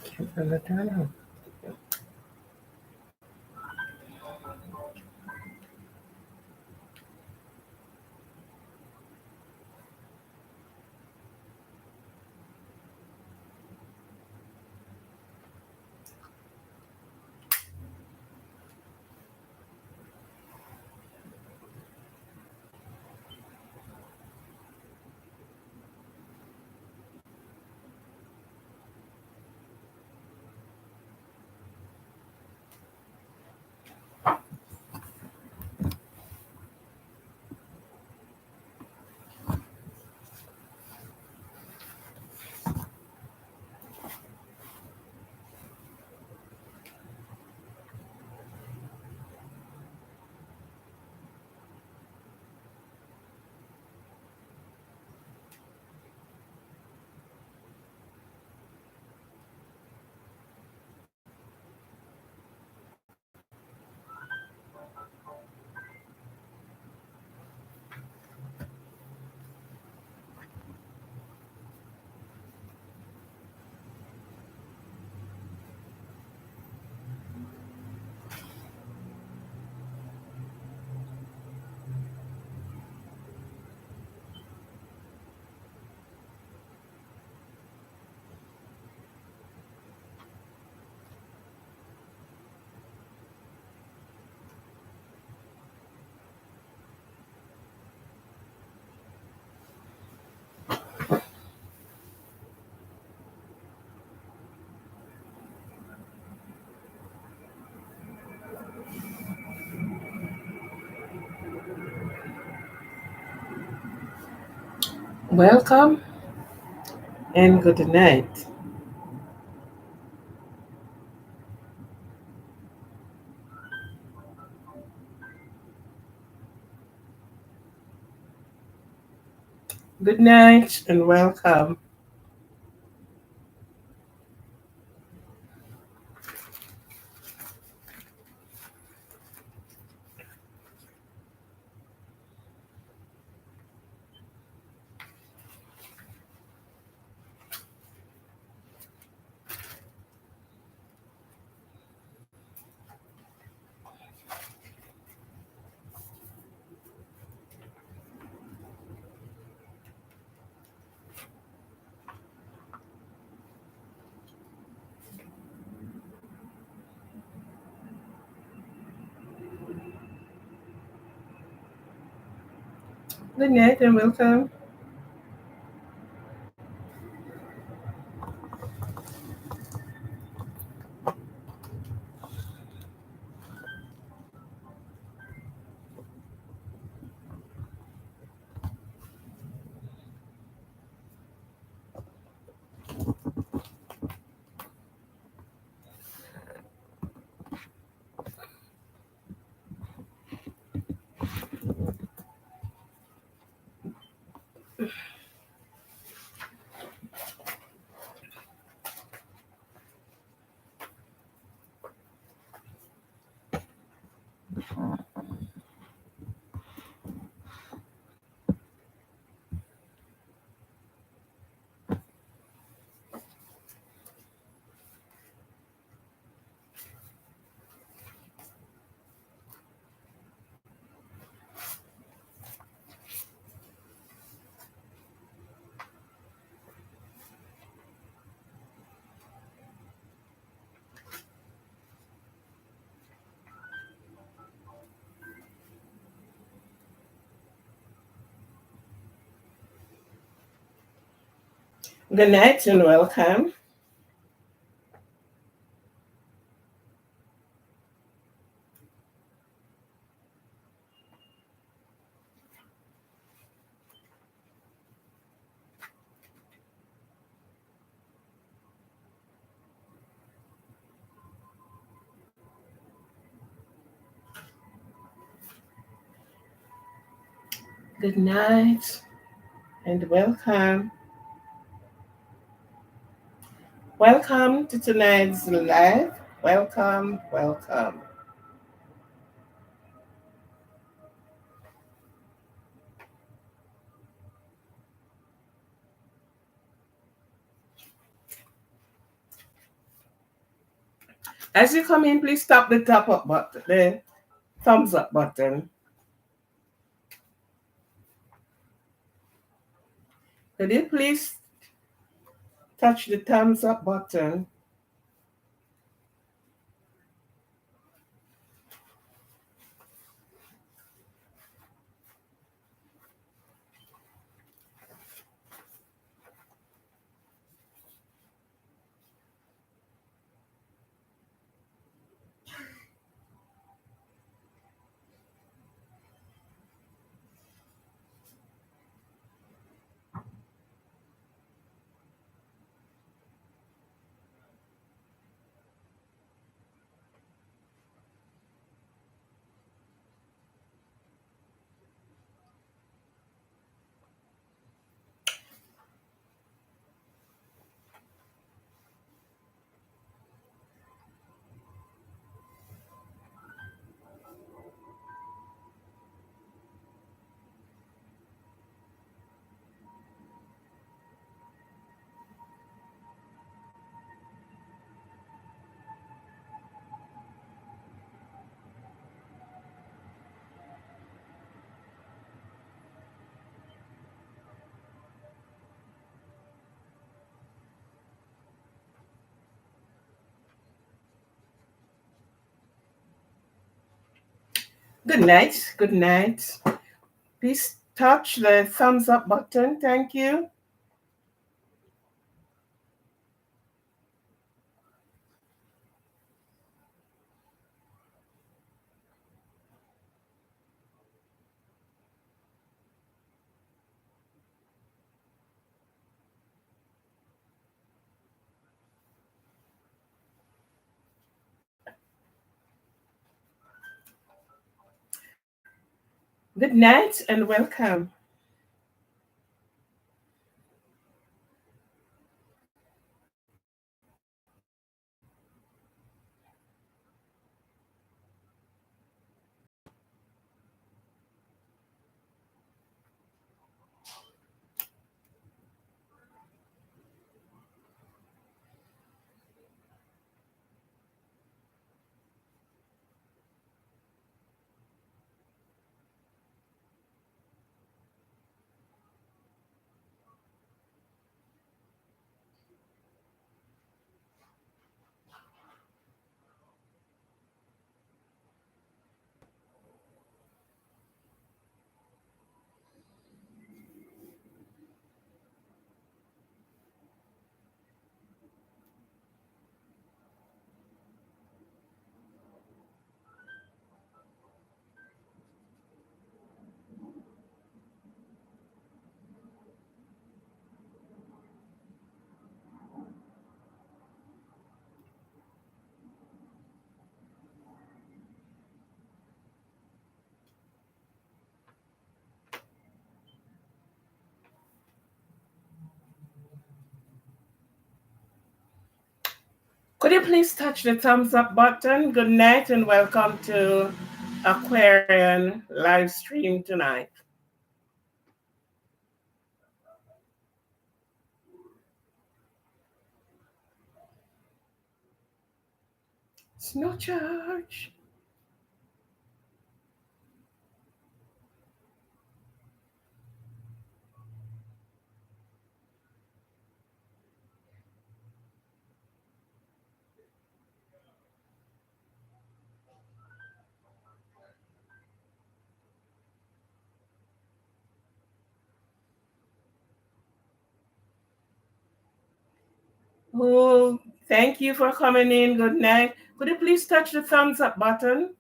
Can't turn it down. Welcome and good night. Good night and welcome. Good night and welcome. Good night and welcome. Good night and welcome. Welcome to tonight's live. Welcome, welcome. As you come in, please tap the top up button, the thumbs up button. Could you please touch the thumbs up button? Good night. Good night. Please touch the thumbs up button. Thank you. Good night and welcome. please touch the thumbs up button? Good night and welcome to Aquarian live stream tonight. It's no charge. Oh, thank you for coming in. Good night. Could you please touch the thumbs up button?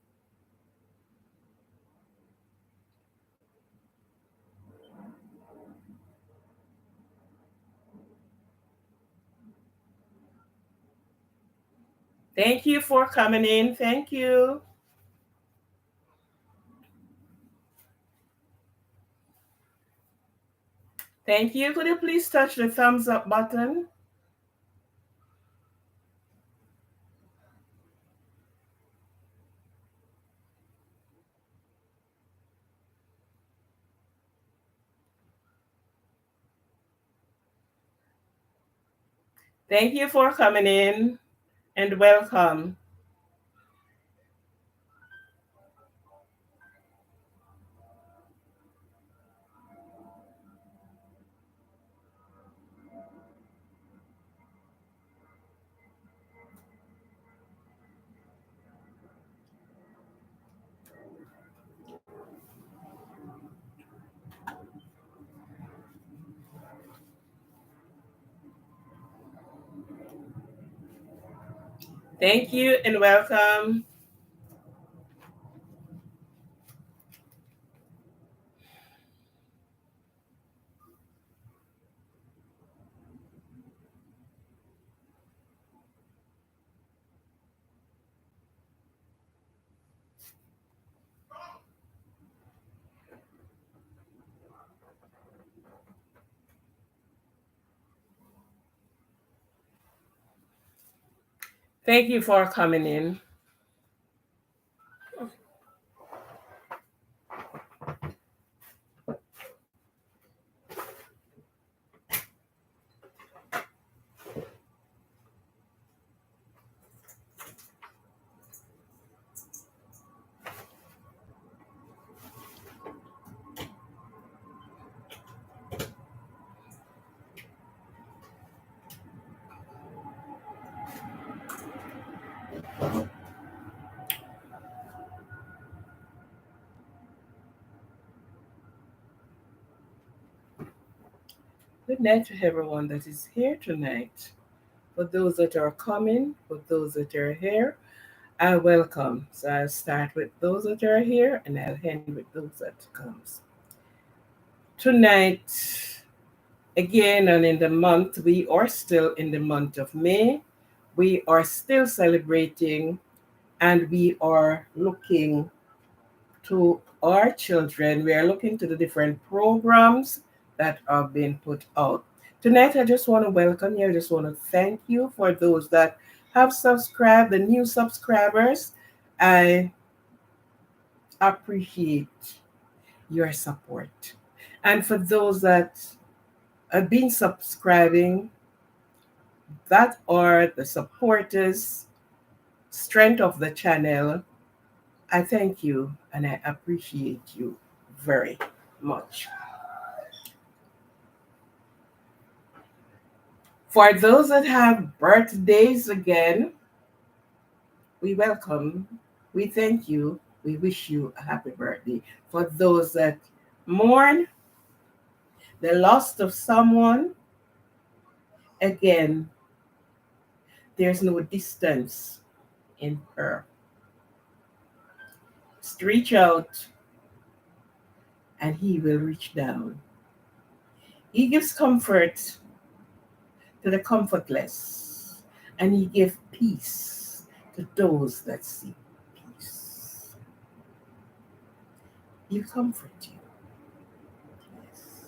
Thank you for coming in. Thank you. Thank you. Could you please touch the thumbs up button? Thank you for coming in and welcome. Thank you and welcome. Thank you for coming in. Good night to everyone that is here tonight. For those that are coming, for those that are here, I welcome. So I'll start with those that are here and I'll end with those that comes. Tonight, again, and in the month, we are still in the month of May. We are still celebrating and we are looking to our children. We are looking to the different programs that are being put out. Tonight, I just want to welcome you. I just want to thank you for those that have subscribed, the new subscribers. I appreciate your support. And for those that have been subscribing, that are the supporters, strength of the channel, I thank you and I appreciate you very much. For those that have birthdays again, we welcome, we thank you, we wish you a happy birthday. For those that mourn the loss of someone, again, there's no distance in her. Just reach out and he will reach down. He gives comfort to the comfortless, and he gives peace to those that seek peace. He'll comfort you. Yes.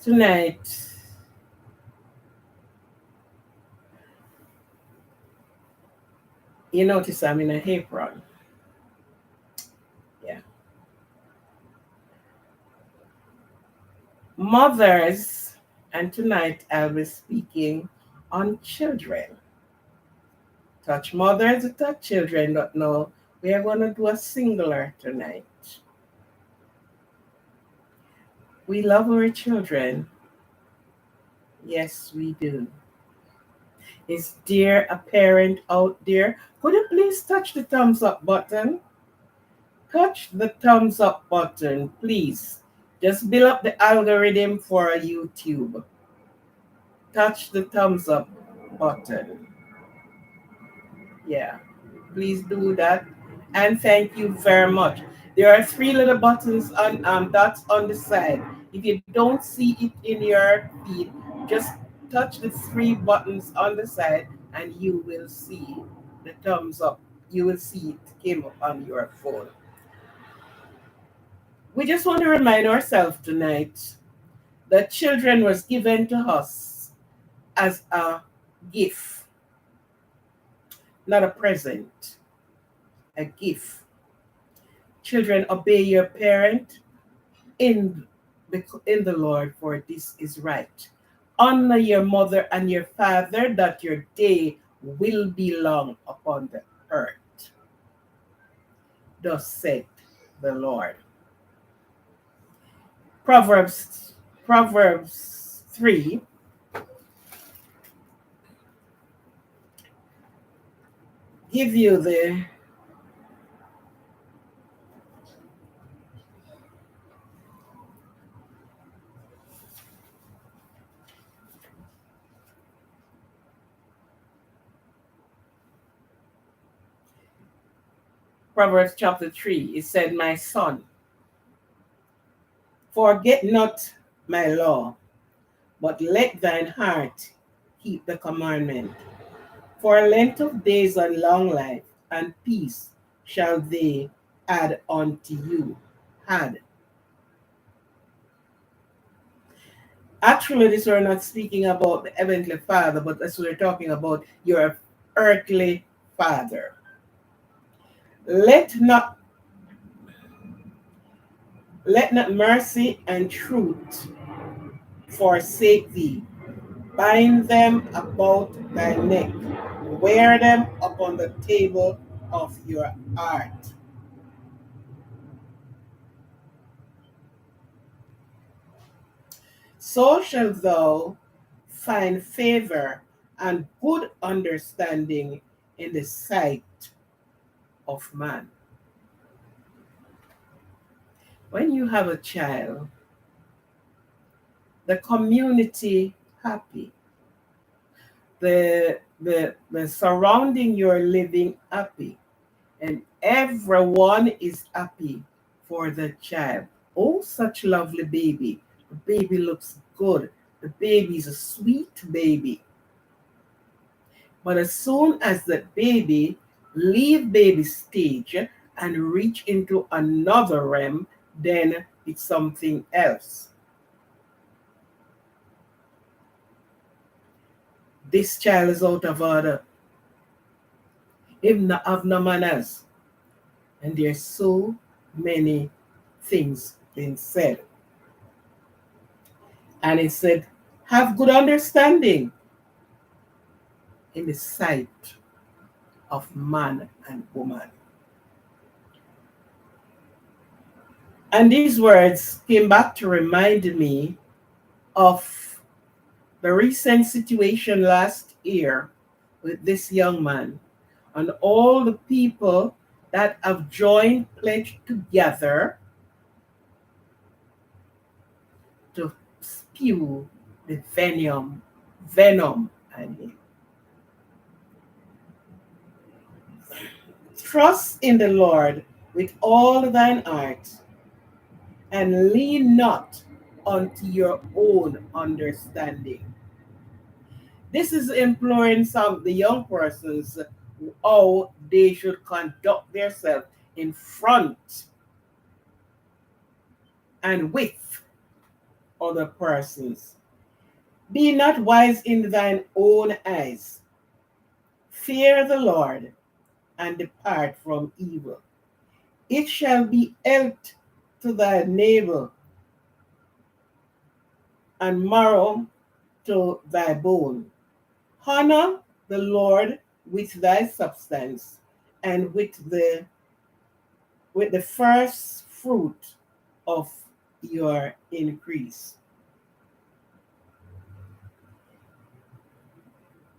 Tonight, You notice I'm in a apron. Yeah. Mothers, and tonight I'll be speaking on children. Touch mothers, touch children, but no, we are going to do a singular tonight. We love our children. Yes, we do. Is there a parent out there? Could you please touch the thumbs up button? Touch the thumbs up button, please. Just build up the algorithm for YouTube. Touch the thumbs up button. Yeah, please do that. And thank you very much. There are three little buttons on dots on the side. If you don't see it in your feed, just touch the three buttons on the side and you will see the thumbs up. You will see it came up on your phone. We just want to remind ourselves tonight that children was given to us as a gift, not a present, a gift. Children, obey your parent in in the Lord, for this is right. Honor your mother and your father, that your day will be long upon the earth. Thus said the Lord. Proverbs 3 give you the Proverbs chapter 3. It said, my son, forget not my law, but let thine heart keep the commandment. For a length of days and long life and peace shall they add unto you. Add. Actually, this we're not speaking about the heavenly father, but this we're talking about your earthly father. Let not mercy and truth forsake thee. Bind them about thy neck. Wear them upon the table of your heart. So shalt thou find favor and good understanding in the sight of man. When you have a child, the community happy, the surrounding you're living happy, and everyone is happy for the child. Oh, such lovely baby. The baby looks good. The baby is a sweet baby. But as soon as the baby leave baby stage and reach into another realm, then it's something else. This child is out of order. Him not have no manners. And there's so many things being said. And it said, have good understanding in the sight of man and woman. And these words came back to remind me of the recent situation last year with this young man and all the people that have joined pledged together to spew the venom and him. Trust in the Lord with all thine heart, and lean not unto your own understanding. This is imploring some of the young persons how they should conduct themselves in front and with other persons. Be not wise in thine own eyes. Fear the Lord and depart from evil. It shall be health to thy navel, and marrow to thy bone. Honor the Lord with thy substance, and with the first fruit of your increase.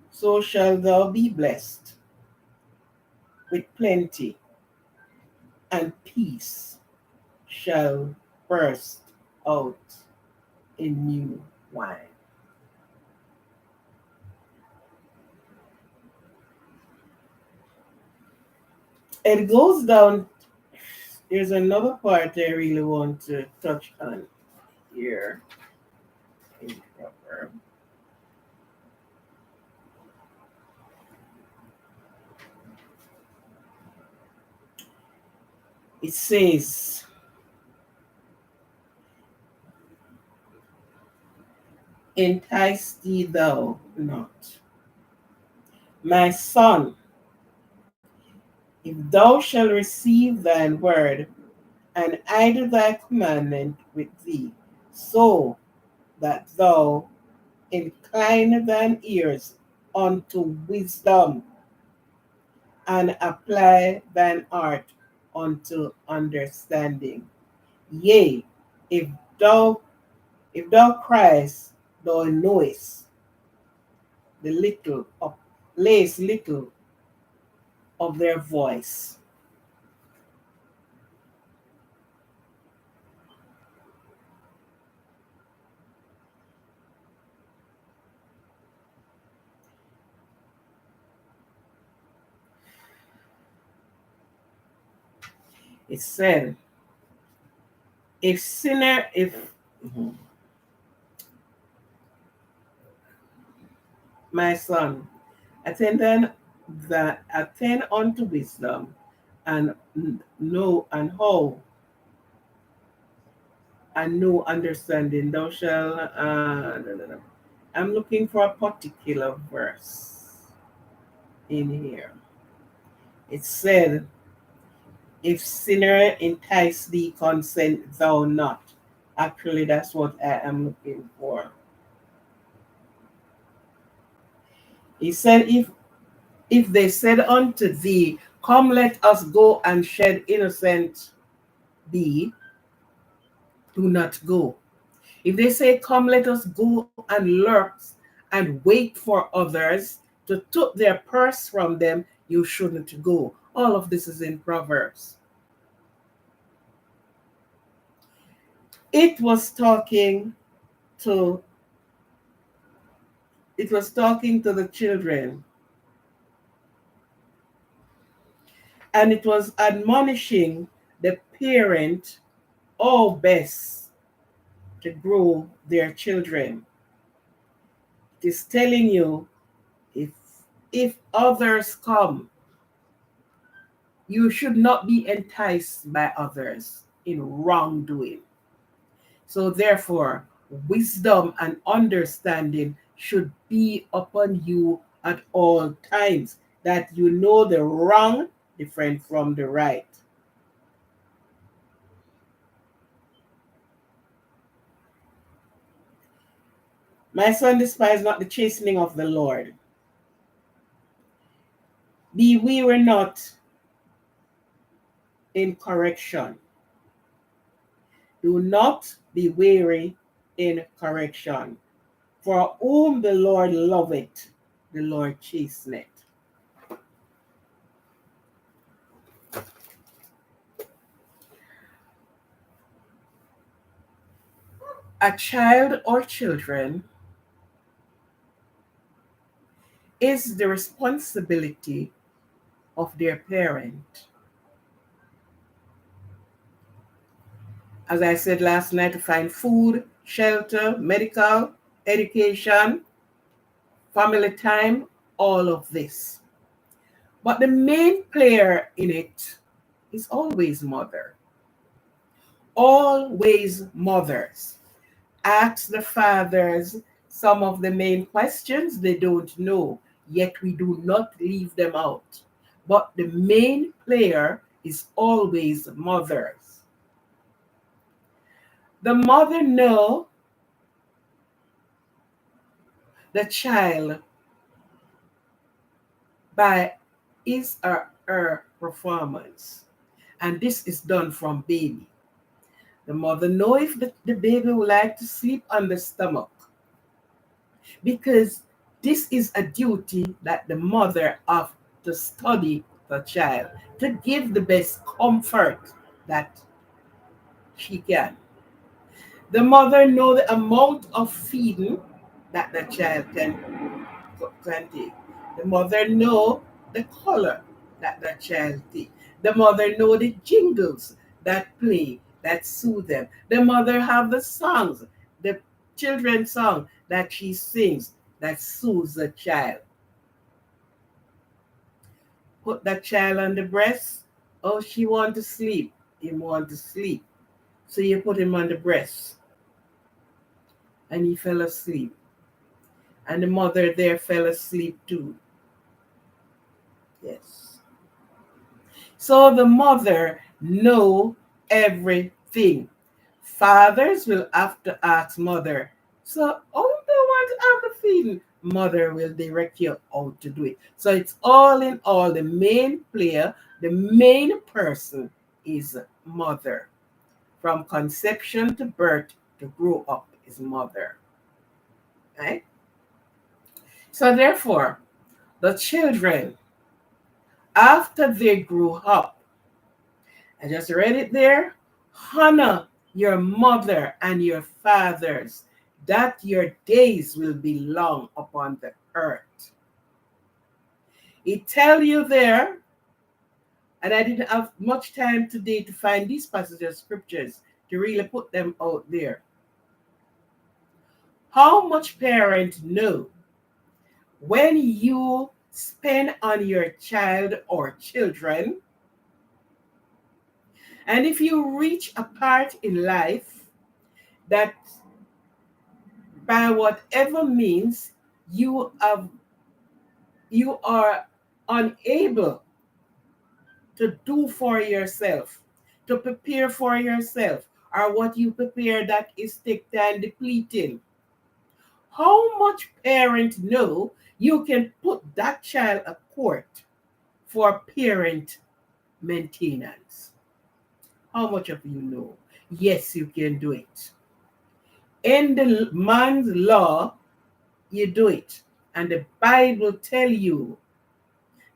So shall thou be blessed with plenty, and peace shall burst out in new wine. It goes down. There's another part I really want to touch on here in Proverbs. It says, entice thee thou not, my son, if thou shalt receive thine word, and hide thy commandment with thee, so that thou incline thine ears unto wisdom, and apply thine heart unto understanding. Yea, if thou if thou criest, thou knowest the little of layest little of their voice. It said, if sinner, if my son, attend unto wisdom, and know and how and know understanding, thou shalt. No, no, no. I'm looking for a particular verse in here. It said, if sinner entice thee, consent thou not. Actually, that's what I am looking for. He said, if they said unto thee, come, let us go and shed innocent be, do not go. If they say, come, let us go and lurk and wait for others to take their purse from them, you shouldn't go. All of this is in Proverbs. It was talking to the children, and it was admonishing the parent how best to grow their children. It is telling you, if others come, you should not be enticed by others in wrongdoing. So therefore, wisdom and understanding should be upon you at all times, that you know the wrong different from the right. My son, despise not the chastening of the Lord. Be weary not in correction. Do not be weary in correction. For whom the Lord loveth, the Lord chasteneth. A child or children is the responsibility of their parent. As I said last night, to find food, shelter, medical, education, family time, all of this. But the main player in it is always mother. Always mothers. Ask the fathers some of the main questions they don't know, yet we do not leave them out. but the main player is always mothers. The mother know the child by his or her performance. And this is done from baby. The mother know if the baby would like to sleep on the stomach, because this is a duty that the mother have to study the child to give the best comfort that she can. The mother know the amount of feeding that the child can take. The mother know the color that the child take. The mother know the jingles that play, that soothe them. The mother have the songs, the children's song that she sings that soothes the child. Put that child on the breast. Oh, she want to sleep. He want to sleep. So you put him on the breast. And he fell asleep. And the mother there fell asleep too. Yes. So the mother know everything. Fathers will have to ask mother, so oh, they want to have the feeding. Mother will direct you how to do it. So it's all in all, the main player, the main person is mother. From conception to birth to grow up is mother. Right? So therefore, the children, after they grew up, I just read it there. Honor your mother and your fathers, that your days will be long upon the earth. It tell you there, and I didn't have much time today to find these passages of scriptures to really put them out there. How much parents know when you spend on your child or children, and if you reach a part in life that by whatever means you are unable to do for yourself, to prepare for yourself, or what you prepare that is take time depleting. How much parents know you can put that child a court for parent maintenance? How much of you know? Yes, you can do it. In the man's law, you do it. And the Bible tell you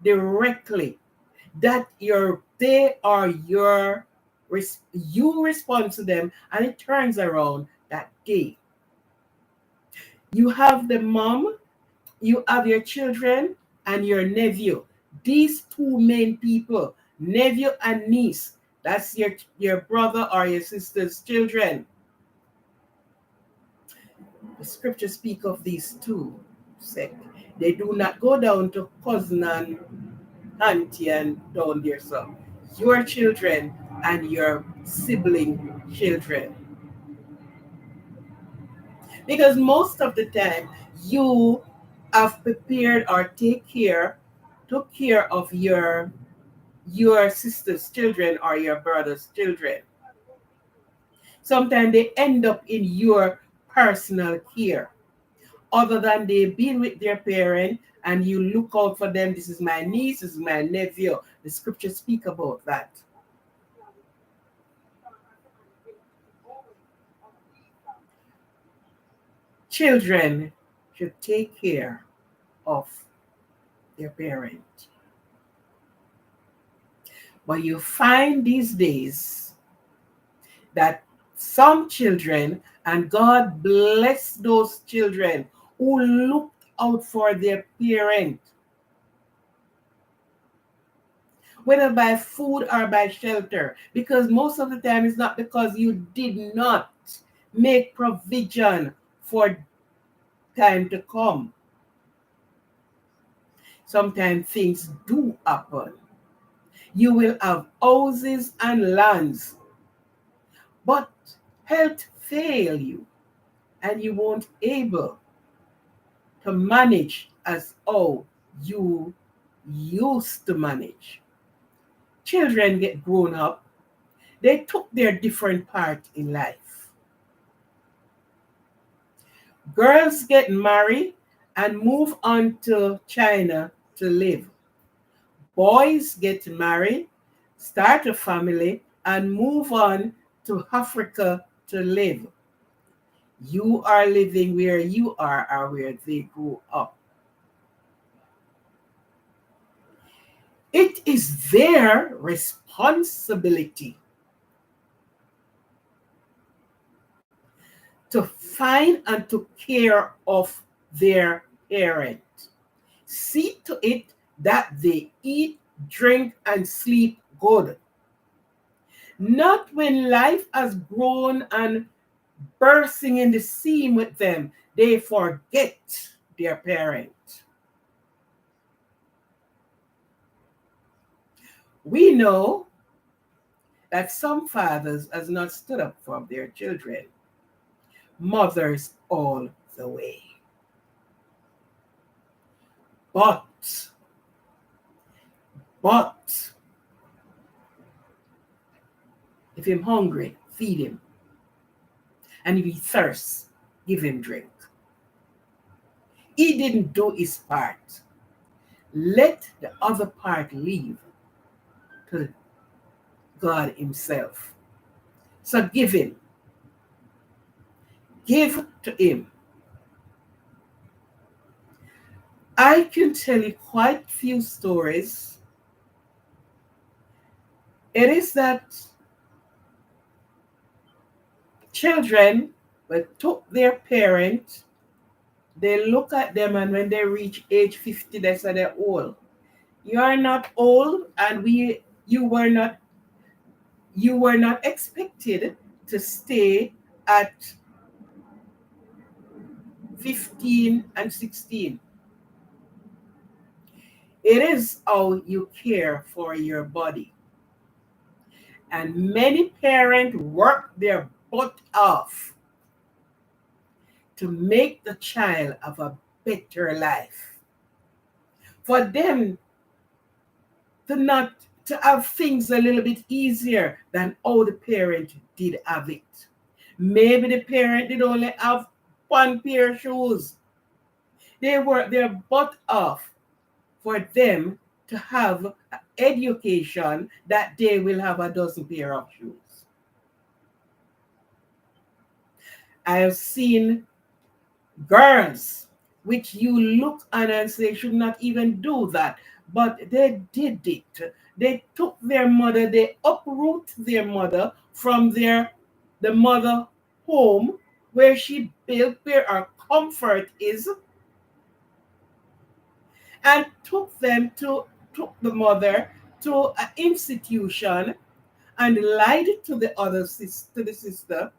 directly that they are you respond to them, and it turns around that day. You have the mom, you have your children, and your nephew. These two main people, nephew and niece, that's your brother or your sister's children. The scripture speak of these two sect. They do not go down to cousin and auntie and down there. So your children and your sibling children. Because most of the time you have prepared or took care of your sister's children or your brother's children. Sometimes they end up in your personal care. Other than they've been with their parent and you look out for them. This is my niece, this is my nephew. The scriptures speak about that. Children should take care of their parent. But you find these days that some children, and God bless those children who look out for their parent, whether by food or by shelter, because most of the time it's not because you did not make provision for time to come. Sometimes things do happen. You will have houses and lands, but health fail you, and you won't able to manage as how you used to manage. Children get grown up, they took their different part in life. Girls get married and move on to China to live. Boys get married, start a family, and move on to Africa to live. You are living where you are or where they grew up. It is their responsibility to find and to care of their parent. See to it that they eat, drink, and sleep good. Not when life has grown and bursting in the seam with them, they forget their parent. We know that some fathers has not stood up for their children. Mothers all the way. But, but, if him hungry, feed him. And if he thirsts, give him drink. He didn't do his part. Let the other part leave to God himself. So give him. Give to him. I can tell you quite a few stories. It is that children will took their parent, they look at them, and when they reach age 50, they say they're old. You are not old, and you were not expected to stay at 15 and 16. It is how you care for your body. And many parents work their butt off to make the child have a better life. For them to not to have things a little bit easier than how the parent did have it. Maybe the parent did only have one pair of shoes. They work their butt off for them to have an education that they will have a dozen pair of shoes. I have seen girls which you look at and say should not even do that, but they did it. They took their mother, they uproot their mother from the mother home where she built, where her comfort is, and took the mother to an institution and lied to the sister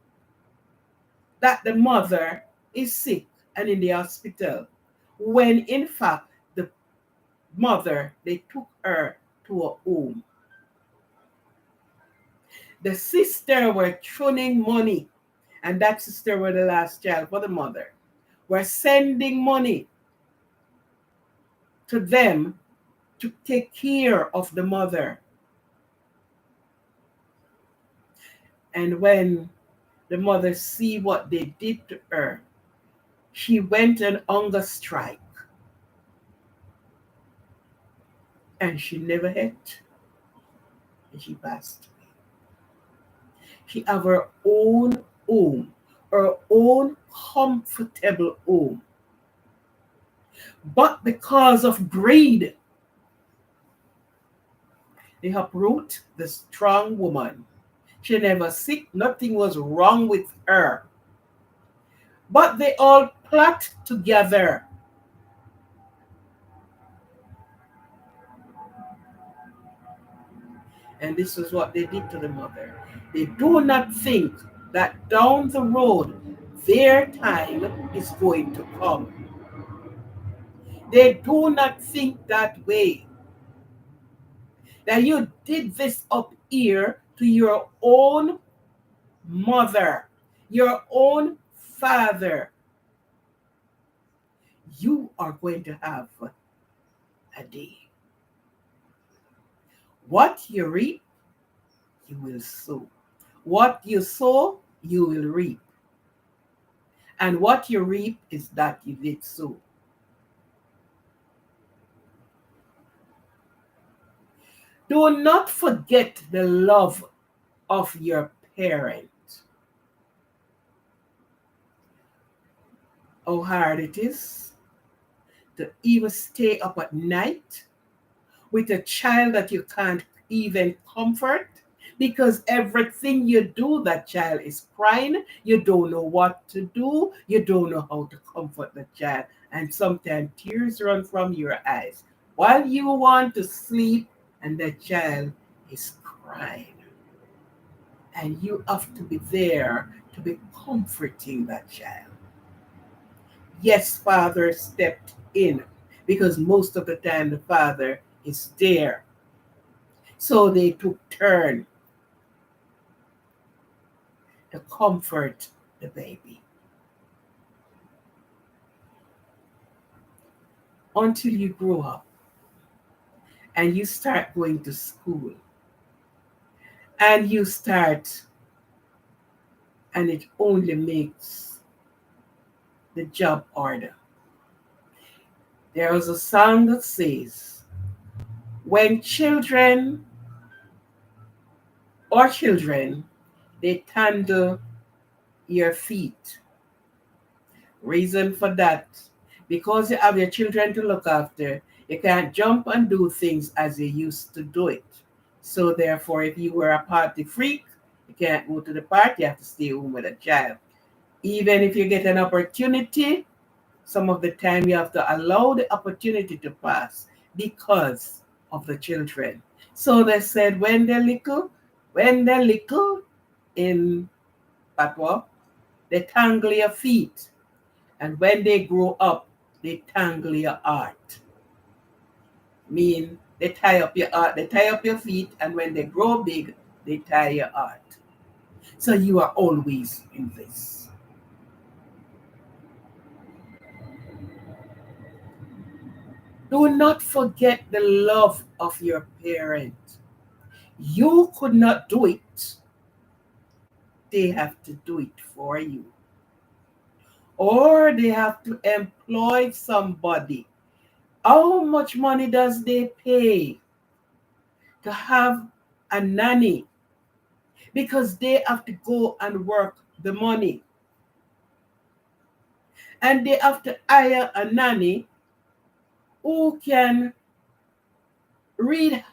that the mother is sick and in the hospital, when in fact the mother, they took her to a home. The sister were churning money, and that sister were the last child for the mother, were sending money to them to take care of the mother. And when the mother see what they did to her, she went on hunger strike, and she never ate, and she passed away. She have her own home, her own comfortable home. But because of greed, they uproot the strong woman. She never sick, nothing was wrong with her. But they all plot together. And this is what they did to the mother. They do not think that down the road their time is going to come. They do not think that way. That you did this up here to your own mother, your own father. You are going to have a day. What you reap, you will sow. What you sow, you will reap. And what you reap is that you did sow. Do not forget the love of your parent. How hard it is to even stay up at night with a child that you can't even comfort because everything you do, that child is crying. You don't know what to do. You don't know how to comfort the child. And sometimes tears run from your eyes while you want to sleep and the child is crying. And you have to be there to be comforting that child. Yes, father stepped in because most of the time the father is there. So they took turn to comfort the baby until you grow up and you start going to school and you start, and it only makes the job harder. There is a song that says, when children, they handle your feet. Reason for that, because you have your children to look after, you can't jump and do things as you used to do it. So therefore, if you were a party freak, you can't go to the party, you have to stay home with a child. Even if you get an opportunity, some of the time you have to allow the opportunity to pass because of the children. So they said when they're little in Patwa, they tangle your feet. And when they grow up, they tangle your heart. Mean they tie up your feet, and when they grow big, they tie your heart. So you are always in this. Do not forget the love of your parent. You could not do it. They have to do it for you. Or they have to employ somebody. How much money does they pay to have a nanny? Because they have to go and work the money. And they have to hire a nanny who can read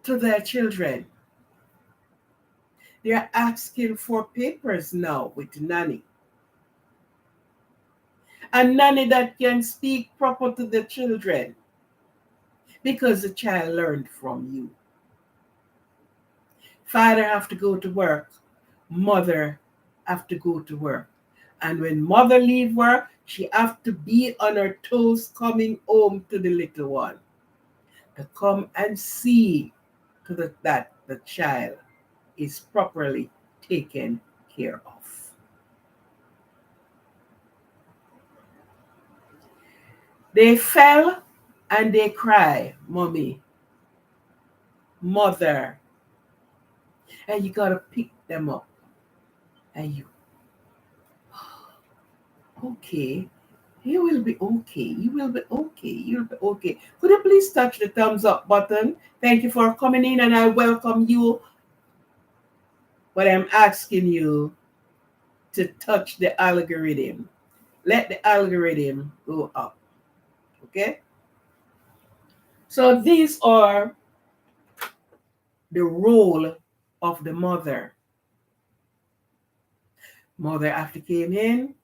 to their children. They're asking for papers now with nanny. A nanny that can speak proper to the children because the child learned from you. Father have to go to work. Mother have to go to work. And when mother leave work, she have to be on her toes coming home to the little one to come and see to that the child is properly taken care of. They fell and they cry, mommy, mother, and you gotta pick them up. And you, okay, you will be okay. You will be okay. You'll be okay. Could you please touch the thumbs up button? Thank you for coming in, and I welcome you. But I'm asking you to touch the algorithm. Let the algorithm go up. Okay? So these are the role of the mother. Mother after came in,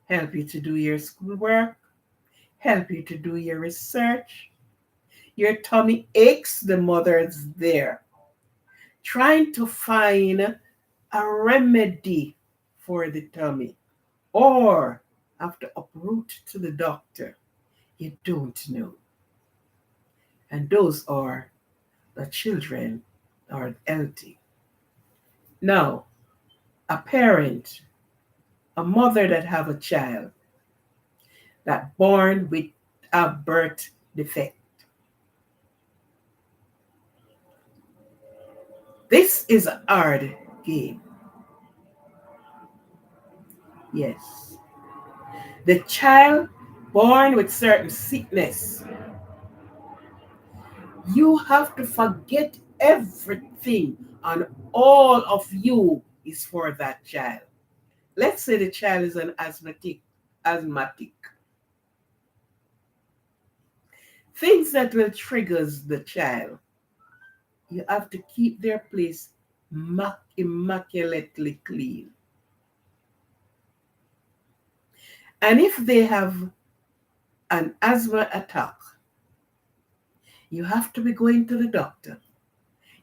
help you to do your schoolwork, help you to do your research. Your tummy aches, the mother is there, trying to find a remedy for the tummy. Or have to uproot to the doctor. You don't know. And those are the children are healthy. Now, a parent, a mother that have a child that born with a birth defect. This is a hard game. Yes. The child born with certain sickness, you have to forget everything, and all of you is for that child. Let's say the child is an asthmatic. Things that will triggers the child, you have to keep their place immaculately clean. And if they have an asthma attack, you have to be going to the doctor.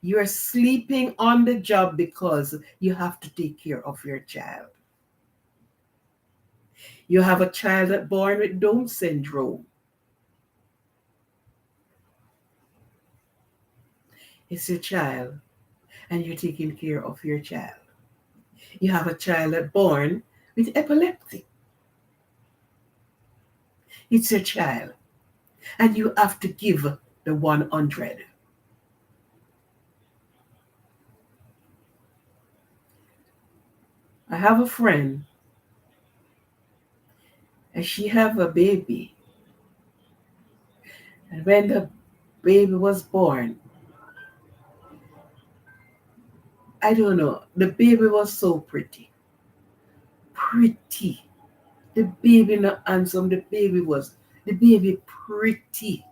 You are sleeping on the job because you have to take care of your child. You have a child that born with Down syndrome. It's your child, and you're taking care of your child. You have a child that born with epilepsy. It's your child, and you have to give the 100. I have a friend, and she have a baby. And when the baby was born, I don't know, the baby was so pretty. Pretty. The baby not handsome, the baby pretty.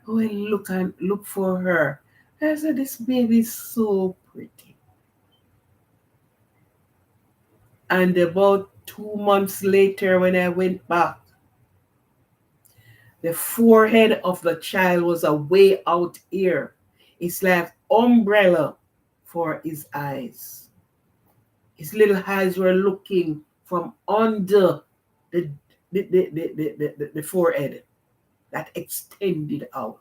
Oh, I look for her. I said, this baby is so pretty. And about 2 months later, when I went back, the forehead of the child was a way out here. It's like umbrella for his eyes. His little eyes were looking from under the the forehead that extended out.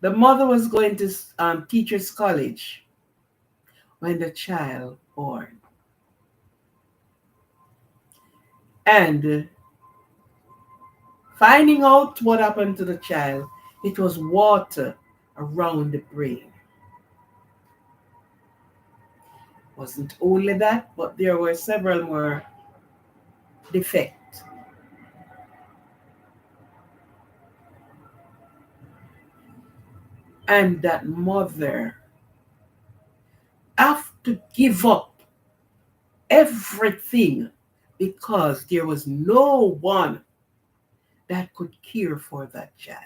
The mother was going to teachers college when the child born. And finding out what happened to the child, it was water around the brain. Wasn't only that, but there were several more defects. And that mother have to give up everything because there was no one that could care for that child.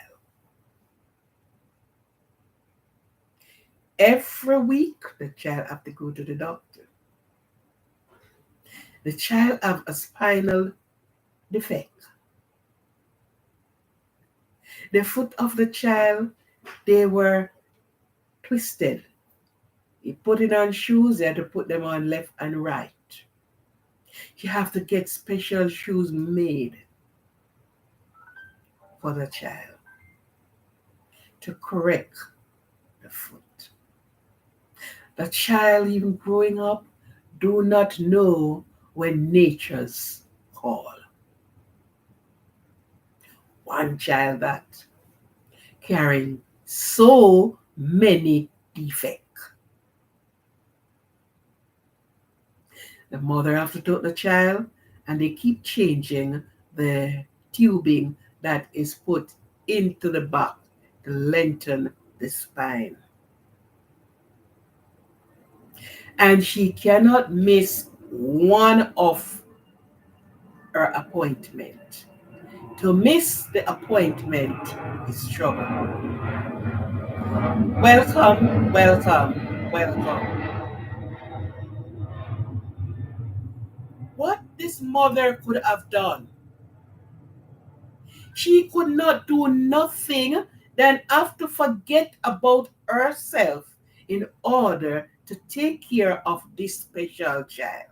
Every week, the child have to go to the doctor. The child have a spinal defect. The foot of the child, they were twisted. You put it on shoes, you had to put them on left and right. You have to get special shoes made for the child to correct the foot. The child, even growing up, do not know when nature's call. One child that carrying so many defects. The mother have to take the child, and they keep changing the tubing that is put into the back to lengthen the spine. And she cannot miss one of her appointment. To miss the appointment is trouble. Welcome, welcome, welcome. What this mother could have done, she could not do nothing than have to forget about herself in order to take care of this special child.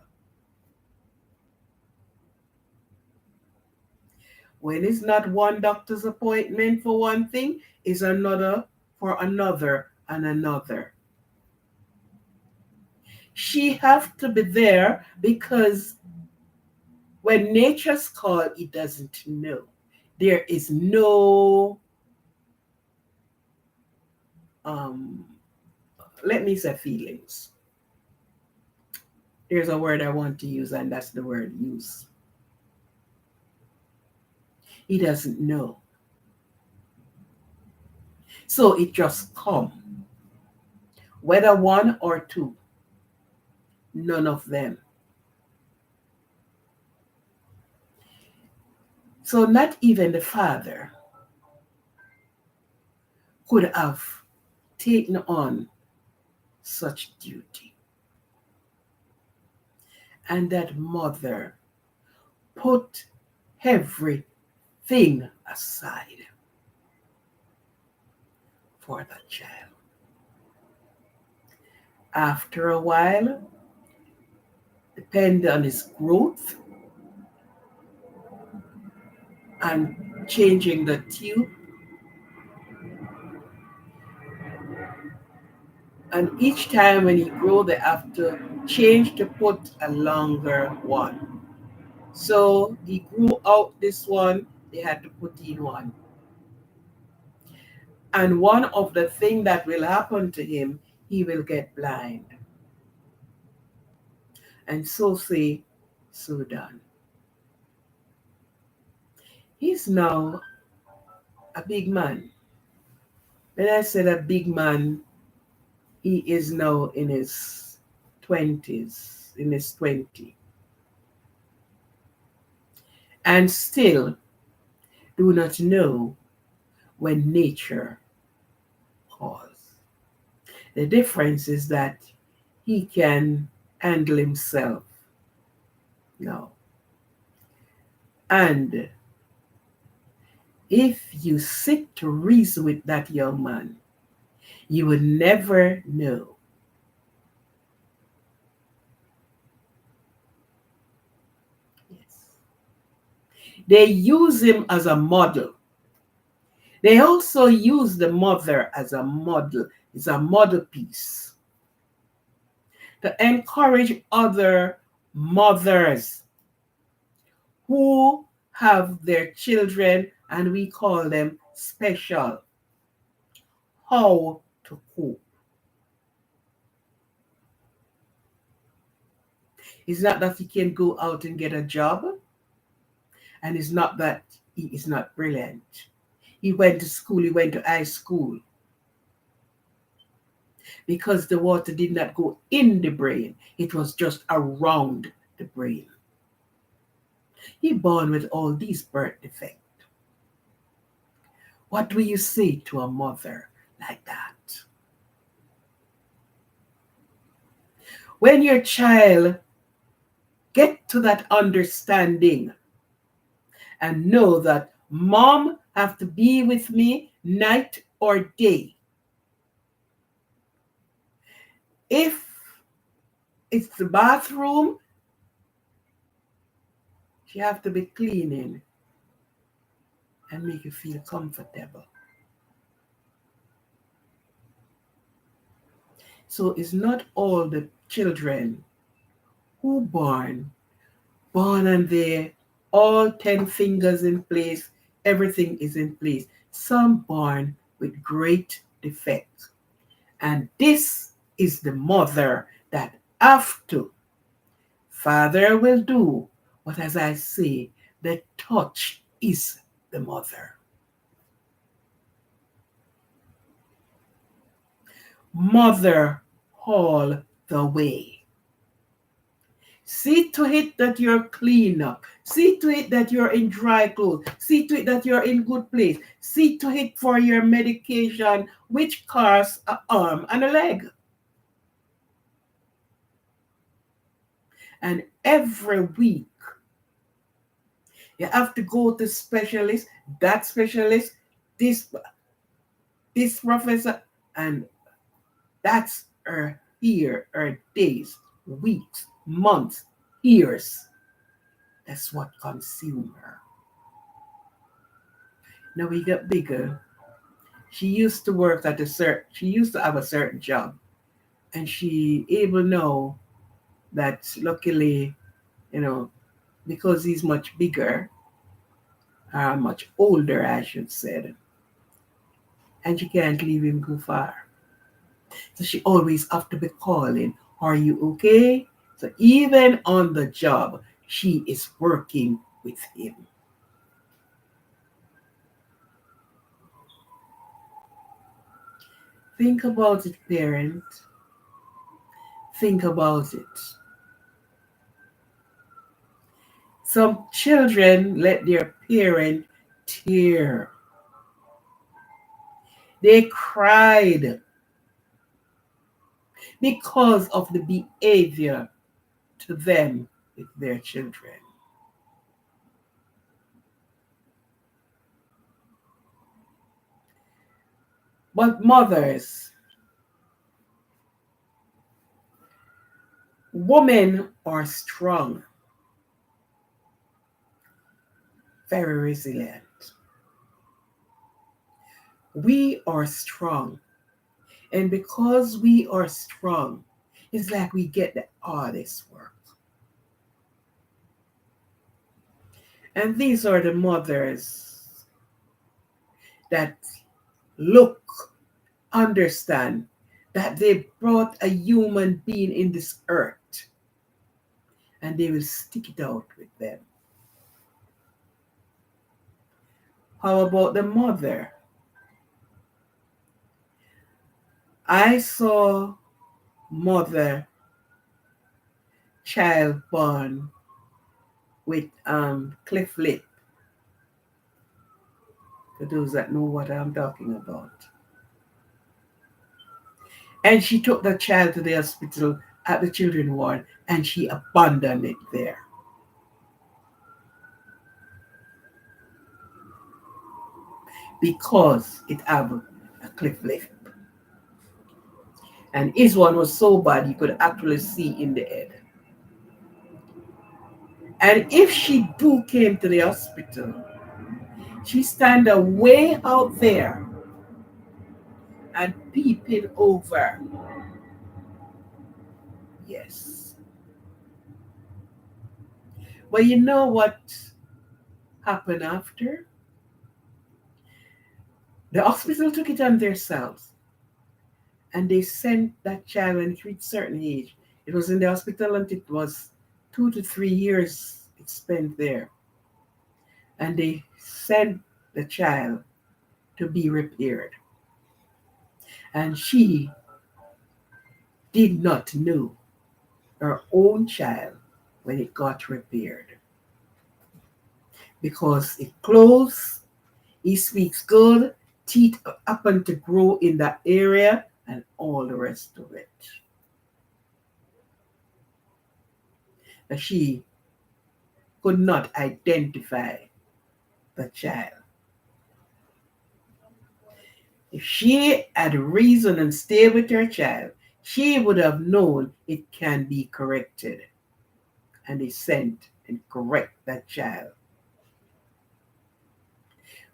When it's not one doctor's appointment for one thing, is another for another and another. She have to be there because when nature's call, it doesn't know. There is no um, let me say feelings. There's a word I want to use, and that's the word use. He doesn't know. So it just come. Whether one or two, none of them. So not even the father could have taken on such duty. And that mother put everything aside for that child. After a while, depending on his growth and changing the tube, and each time when he grow, they have to change to put a longer one. So he grew out this one, they had to put in one. And one of the things that will happen to him, he will get blind. And so say, so done. He's now a big man. When I said a big man, he is now in his 20s, in his 20. And still do not know when nature calls. The difference is that he can handle himself now. And if you sit to reason with that young man, you would never know. Yes. They use him as a model. They also use the mother as a model. It's a model piece to encourage other mothers who have their children, and we call them special, how to cope. It's not that he can go out and get a job, and it's not that he is not brilliant. He went to school, he went to high school, because the water did not go in the brain, it was just around the brain. He born with all these birth defects. What do you say to a mother like that? When your child get to that understanding and know that mom have to be with me night or day. If it's the bathroom, she have to be cleaning and make you feel comfortable. So it's not all the children who born and they all 10 fingers in place, everything is in place. Some born with great defects. And this is the mother that have to. Father will do, but as I say, the touch is the mother. Mother all the way. See to it that you're clean up. See to it that you're in dry clothes. See to it that you're in good place. See to it for your medication, which costs an arm and a leg. And every week, you have to go to specialist, that specialist, this professor, and that's her year, her days, weeks, months, years. That's what consumed her. Now we got bigger. She used to work at she used to have a certain job. And she able know that luckily, because he's much bigger, much older, I should say, and she can't leave him go far. So she always have to be calling, are you okay? So even on the job, she is working with him. Think about it, parent. Think about it. Some children let their parent tear. They cried because of the behavior to them with their children. But mothers, women are strong, very resilient. We are strong. And because we are strong, it's like we get the hardest work. And these are the mothers that look, understand that they brought a human being in this earth and they will stick it out with them. How about the mother? I saw mother child born with cleft lip, for those that know what I'm talking about. And she took the child to the hospital at the children's ward and she abandoned it there because it had a cleft lip. And his one was so bad you could actually see in the head. And if she do came to the hospital, she stand way out there and peeping over. Yes. But you know what happened after? The hospital took it on themselves and they sent that child when it reached certain age. It was in the hospital until it was 2 to 3 years it spent there. And they sent the child to be repaired. And she did not know her own child when it got repaired because it closed, he speaks good, teeth happen to grow in that area, and all the rest of it. That she could not identify the child. If she had reason and stayed with her child, she would have known it can be corrected. And they sent and correct that child.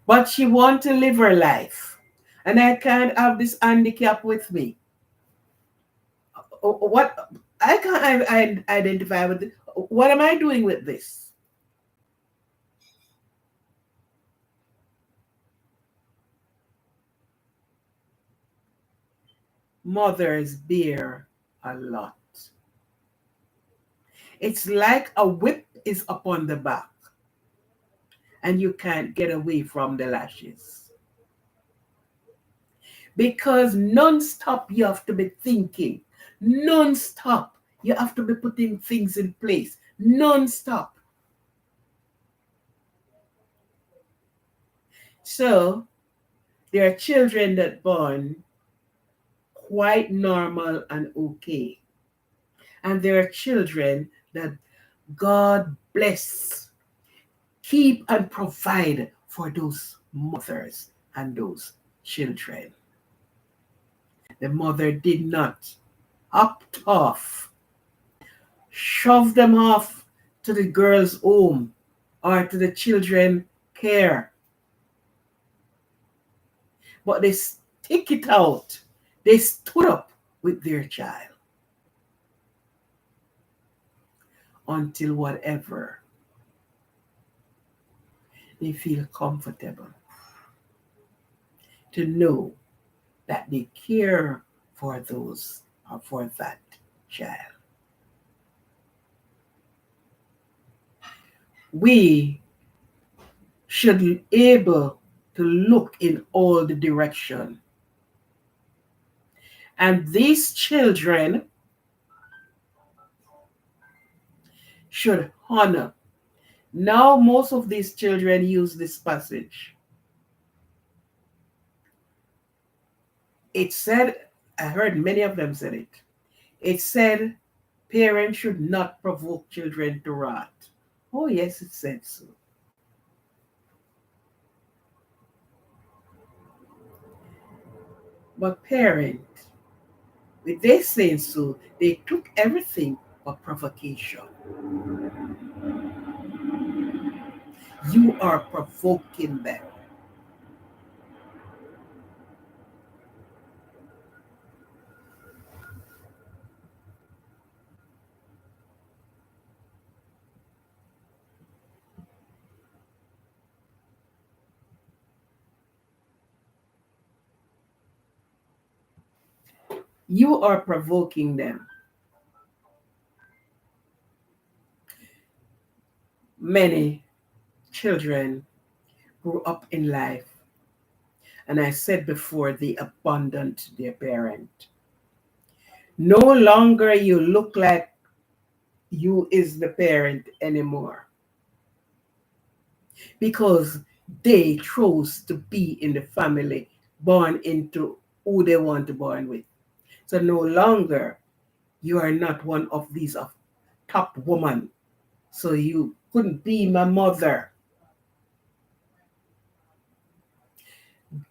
But she want to live her life. And I can't have this handicap with me. What I can't identify with this. What am I doing with this? Mothers bear a lot. It's like a whip is upon the back and you can't get away from the lashes. Because non-stop you have to be thinking. Non-stop you have to be putting things in place. Non-stop. So there are children that born quite normal and okay. And there are children that God bless, keep and provide for those mothers and those children. The mother did not opt off, shove them off to the girl's home or to the children care. But they stick it out. They stood up with their child until whatever they feel comfortable to know that they care for those or for that child. We should be able to look in all the direction. And these children should honor. Now, most of these children use this passage. It said, I heard many of them said it. It said, parents should not provoke children to wrath. Oh, yes, it said so. But parents, with they saying so, they took everything for provocation. You are provoking them. You are provoking them. Many children grew up in life, and I said before, they abandoned their parent. No longer you look like you is the parent anymore because they chose to be in the family, born into who they want to born with. So no longer you are not one of these of top woman. So you couldn't be my mother.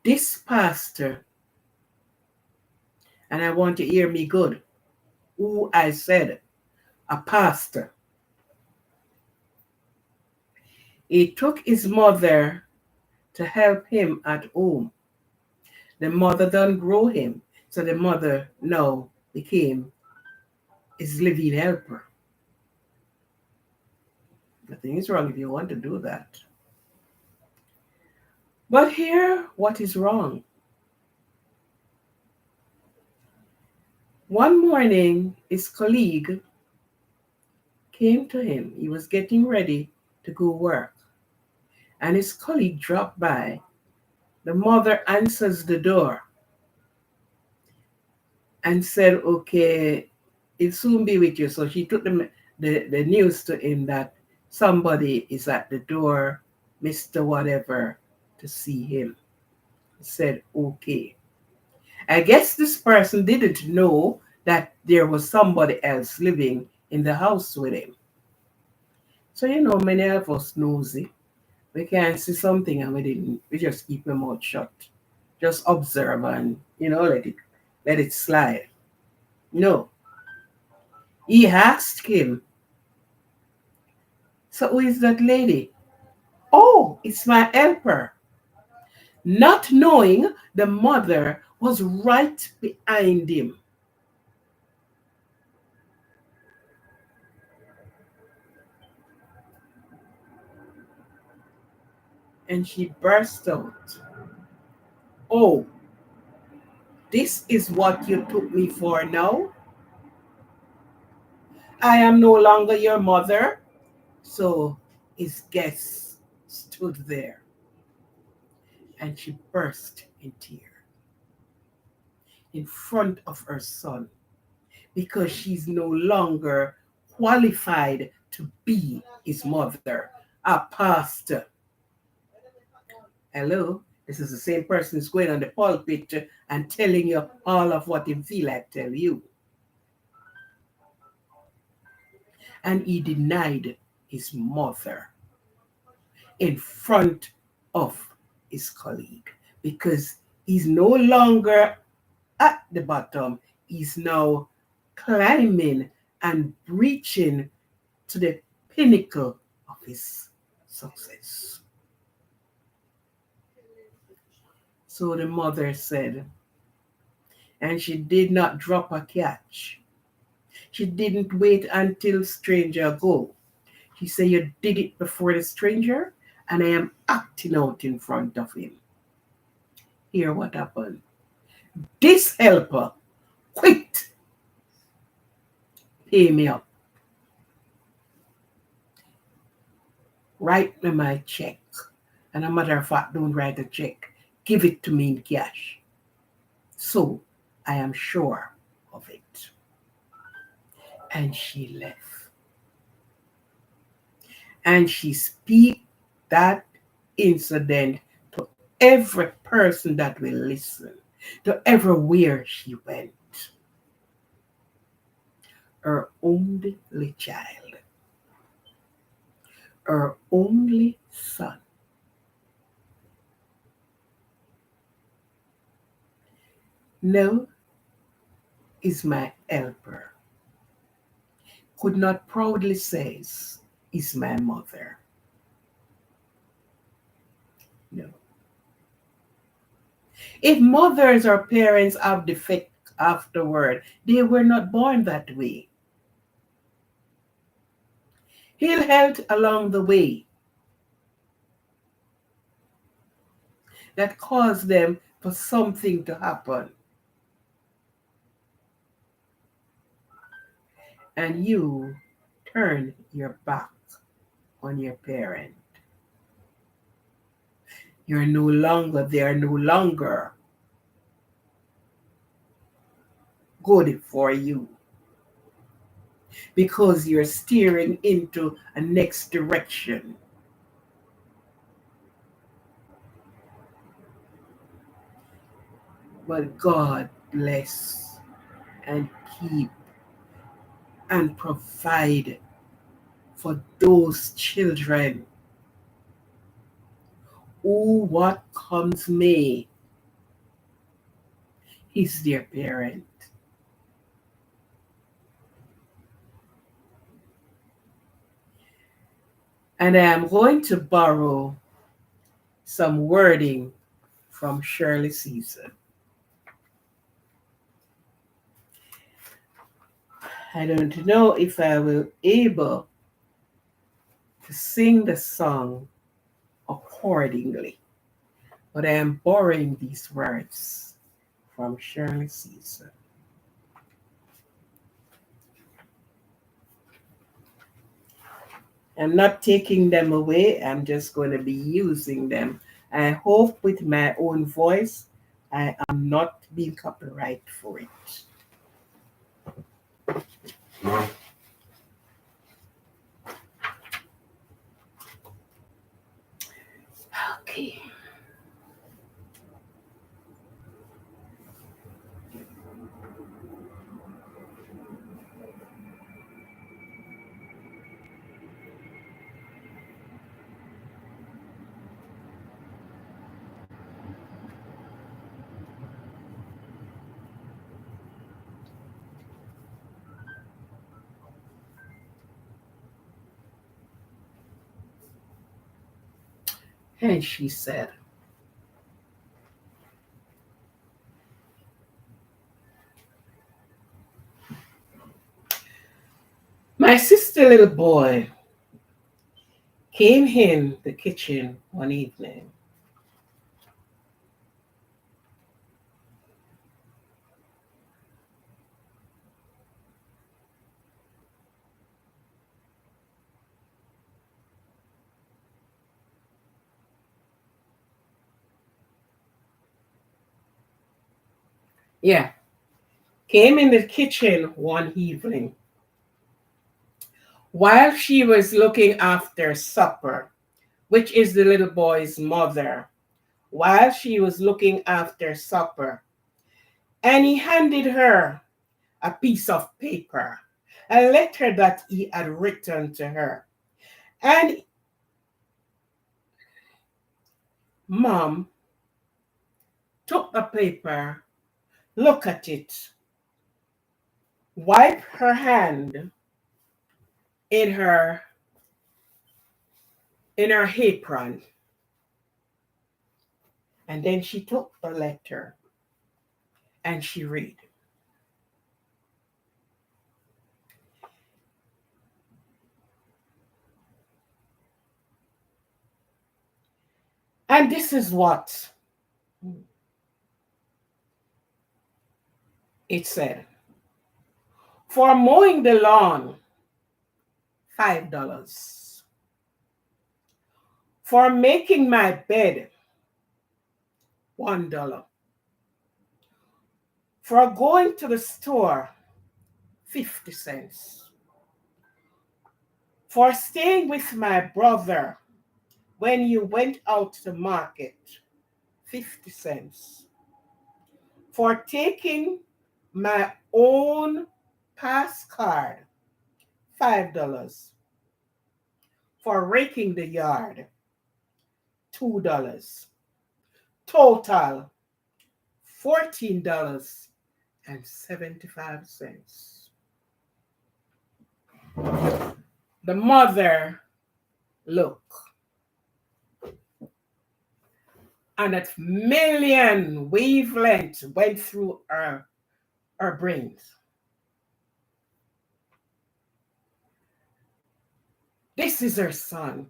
This pastor, and I want to hear me good, who I said, a pastor, he took his mother to help him at home. The mother done grow him, so the mother now became his living helper. Nothing is wrong if you want to do that. But here, what is wrong? One morning, his colleague came to him. He was getting ready to go work, and his colleague dropped by. The mother answers the door and said, okay, it'll soon be with you. So she took the news to him that somebody is at the door, Mr. Whatever, to see him. He said, okay. I guess this person didn't know that there was somebody else living in the house with him. So, many of us nosy. We can see something and we didn't. We just keep our mouth shut. Just observe and, let it slide. No. He asked him, so who is that lady? Oh, it's my helper. Not knowing the mother was right behind him. And she burst out, oh, this is what you took me for now? I am no longer your mother. So his guest stood there and she burst in tears in front of her son because she's no longer qualified to be his mother, a pastor. Hello? This is the same person who's going on the pulpit and telling you all of what he feel like tell you. And he denied his mother in front of his colleague because he's no longer at the bottom. He's now climbing and reaching to the pinnacle of his success. So the mother said, and she did not drop a catch. She didn't wait until stranger go. She said, you did it before the stranger, and I am acting out in front of him. Hear what happened. This helper Quit, pay me up. Write me my check. And a matter of fact, don't write a check. Give it to me in cash. So I am sure of it. And she left. And she speak that incident to every person that will listen, to everywhere she went. Her only child, her only son. Now is my helper. Could not proudly say is my mother. No. If mothers or parents have defect afterward, they were not born that way. Ill health along the way that caused them for something to happen. And you turn your back on your parent. They are no longer good for you because you're steering into a next direction. But God bless and keep and provide for those children who, what comes may, is their parent. And I am going to borrow some wording from Shirley Caesar. I don't know if I will able to sing the song accordingly, but I am borrowing these words from Shirley Caesar. I'm not taking them away, I'm just going to be using them. I hope with my own voice I am not being copyrighted for it. Okay. And she said, my sister little boy came in the kitchen one evening. Yeah, came in the kitchen one evening while she was looking after supper, which is the little boy's mother, while she was looking after supper, and he handed her a piece of paper, a letter that he had written to her. And mom took the paper, looked at it, wiped her hand in her apron, and then she took the letter and she read. And this is what It said, for mowing the lawn, $5. For making my bed, $1. For going to the store, 50 cents. For staying with my brother when you went out to market, 50 cents. For taking my own pass card, $5. For raking the yard, $2. Total, $14.75. The mother looked, and a million wavelengths went through her brains. This is her son.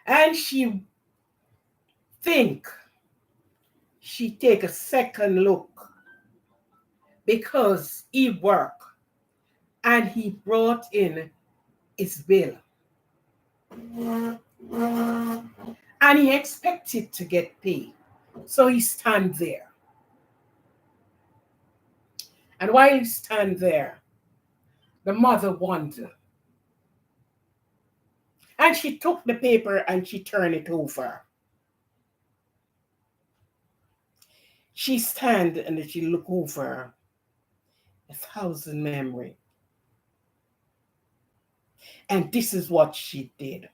And she think she take a second look because he worked and he brought in his bill. And he expected to get paid. So he stand there. And while he stand there, the mother wondered. And she took the paper and she turned it over. She stand and she look over 1,000 memory. And this is what she did.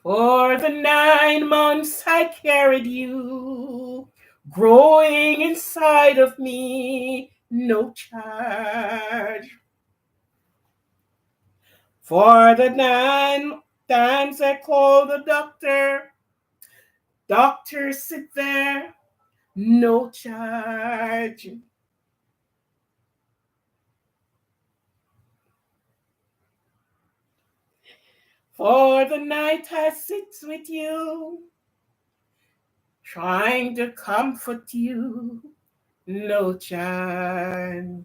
For the 9 months I carried you, growing inside of me, no charge. For the 9 times I called the doctor, doctor sit there, no charge. For the night I sit with you, trying to comfort you, no charge.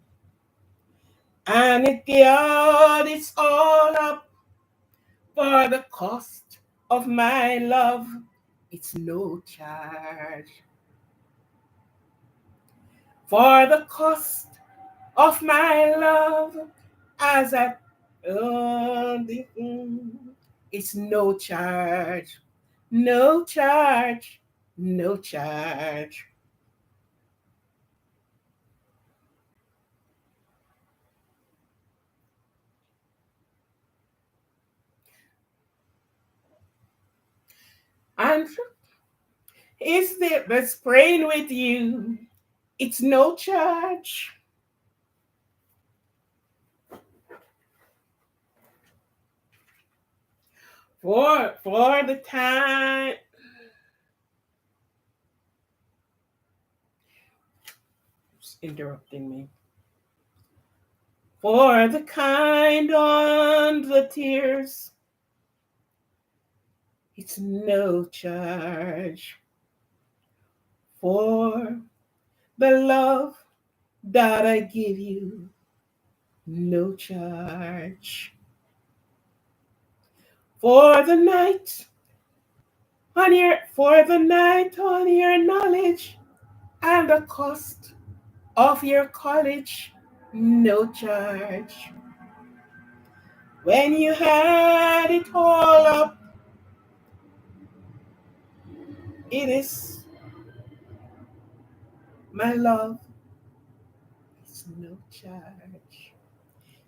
And it's all up for the cost of my love. It's no charge. For the cost of my love, as I it's no charge, no charge, no charge. And is the spraying with you? It's no charge. For the time. It's interrupting me. For the kind on the tears, it's no charge. For the love that I give you, no charge. For the night on your knowledge and the cost of your college, no charge. When you had it all up, it is my love, it's no charge.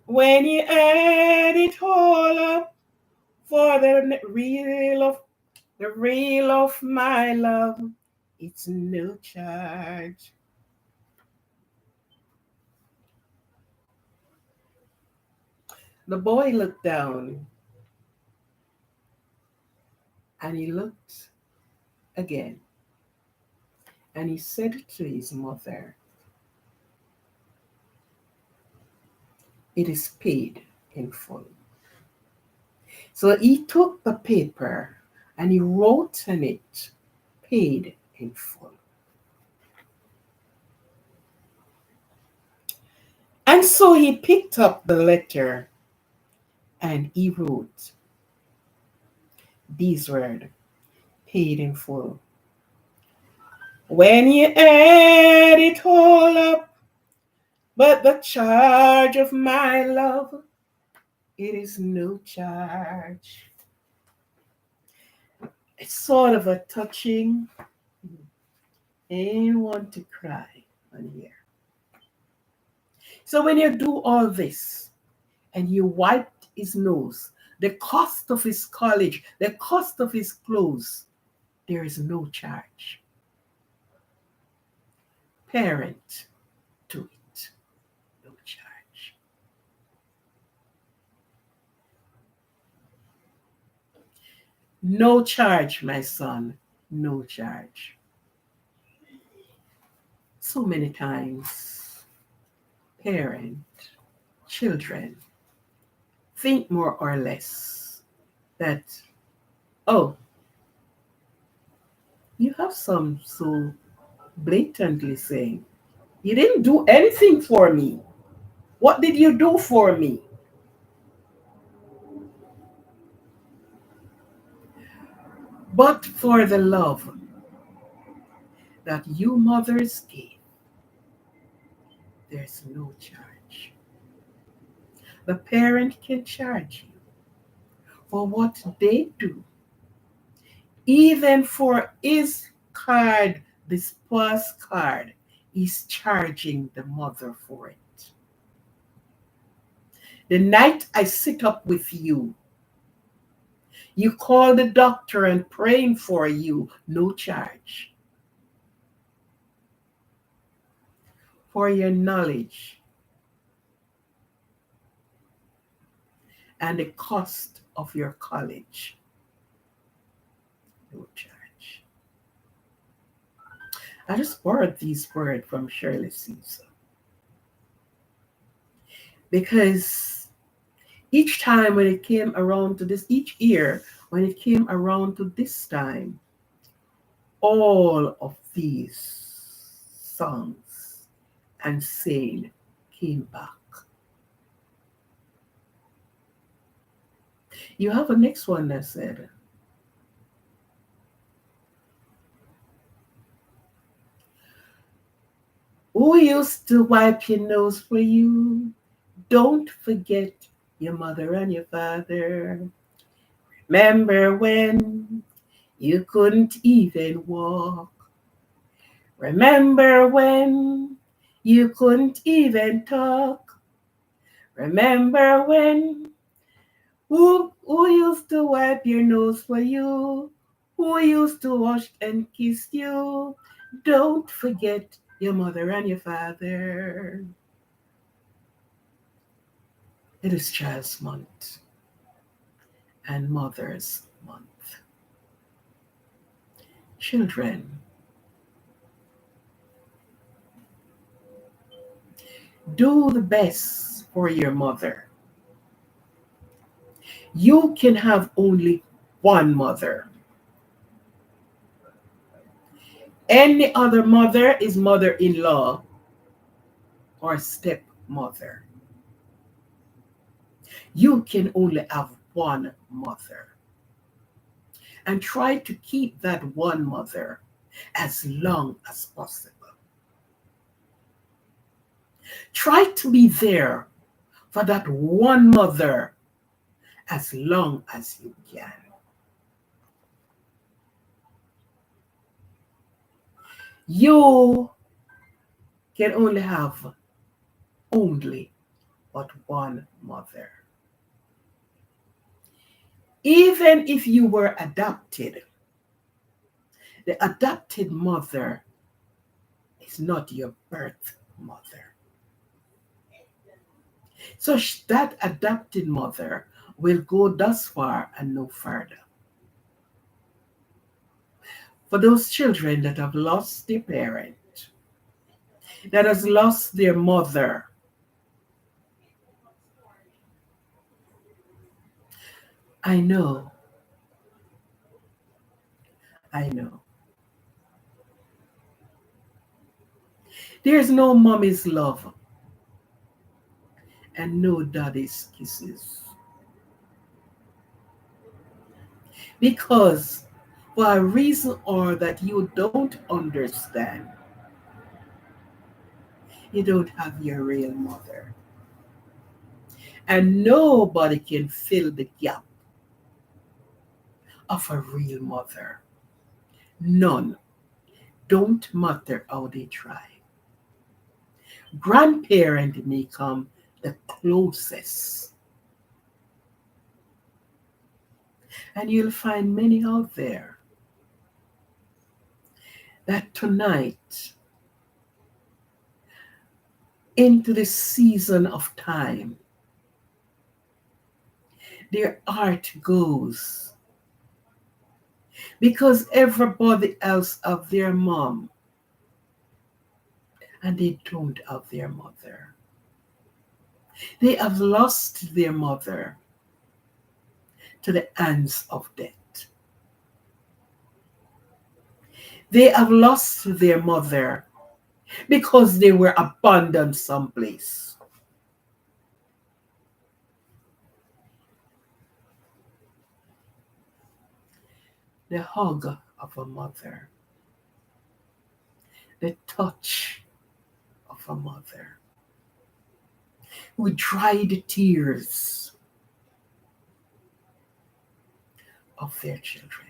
When you add it all up for the real of my love, it's no charge. The boy looked down and he looked again and he said to his mother, it is paid in full. So he took the paper and he wrote on it, paid in full. And so he picked up the letter and he wrote these words, paid in full. When you add it all up, but the charge of my love, it is no charge. It's sort of a touching, ain't want to cry on here. So when you do all this and you wiped his nose, the cost of his college, the cost of his clothes, there is no charge. Parent, do it, no charge. No charge, my son, no charge. So many times, parent, children think more or less that, oh, you have some so blatantly saying, you didn't do anything for me. What did you do for me? But for the love that you mothers gave, there's no charge. The parent can charge you for what they do, even for his card, this plus card, he's charging the mother for it. The night I sit up with you, you call the doctor and praying for you, no charge. For your knowledge and the cost of your college, no charge. I just borrowed these words from Shirley Caesar because each time when it came around to this, each year when it came around to this time, all of these songs and saying came back. You have a next one that said, who used to wipe your nose for you? Don't forget your mother and your father. Remember when you couldn't even walk? Remember when you couldn't even talk? Remember when who used to wipe your nose for you? Who used to wash and kiss you? Don't forget your mother and your father. It is Child's Month and Mother's Month. Children, do the best for your mother. You can have only one mother. Any other mother is mother-in-law or stepmother. You can only have one mother. And try to keep that one mother as long as possible. Try to be there for that one mother as long as you can. You can only have only but one mother. Even if you were adopted, the adopted mother is not your birth mother. So that adopted mother will go thus far and no further. For those children that have lost their parent, that has lost their mother, I know I know. There's no mommy's love and no daddy's kisses. Because for a reason or that you don't understand, you don't have your real mother. And nobody can fill the gap of a real mother. None. Don't matter how they try. Grandparent may come the closest. And you'll find many out there that tonight, into this season of time, their heart goes because everybody else have their mom and they don't have their mother. They have lost their mother to the hands of death. They have lost their mother because they were abandoned someplace. The hug of a mother, the touch of a mother who dried the tears of their children.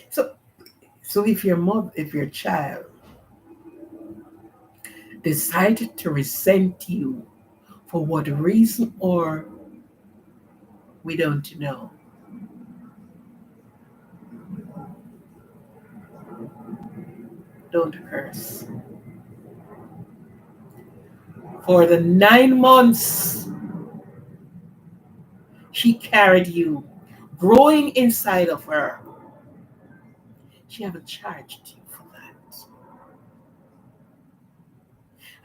So, so if your child decided to resent you for what reason or we don't know, don't curse. For the 9 months she carried you, growing inside of her, she haven't charged you for that.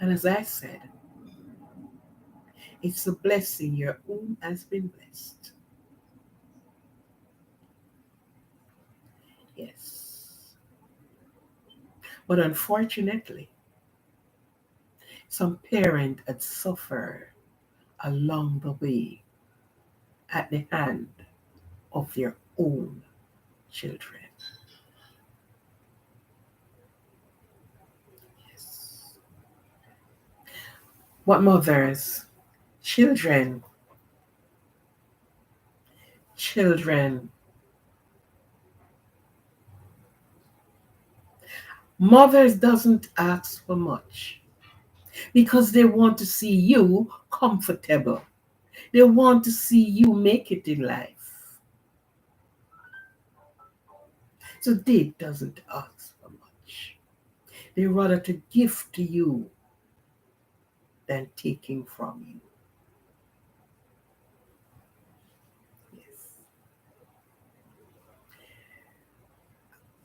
And as I said, it's a blessing. Your womb has been blessed. Yes. But unfortunately, some parent had suffered along the way at the hand of their own children. Yes. What mothers, children, children, mothers doesn't ask for much because they want to see you comfortable. They want to see you make it in life. So they doesn't ask for much. They rather to give to you than taking from you. Yes.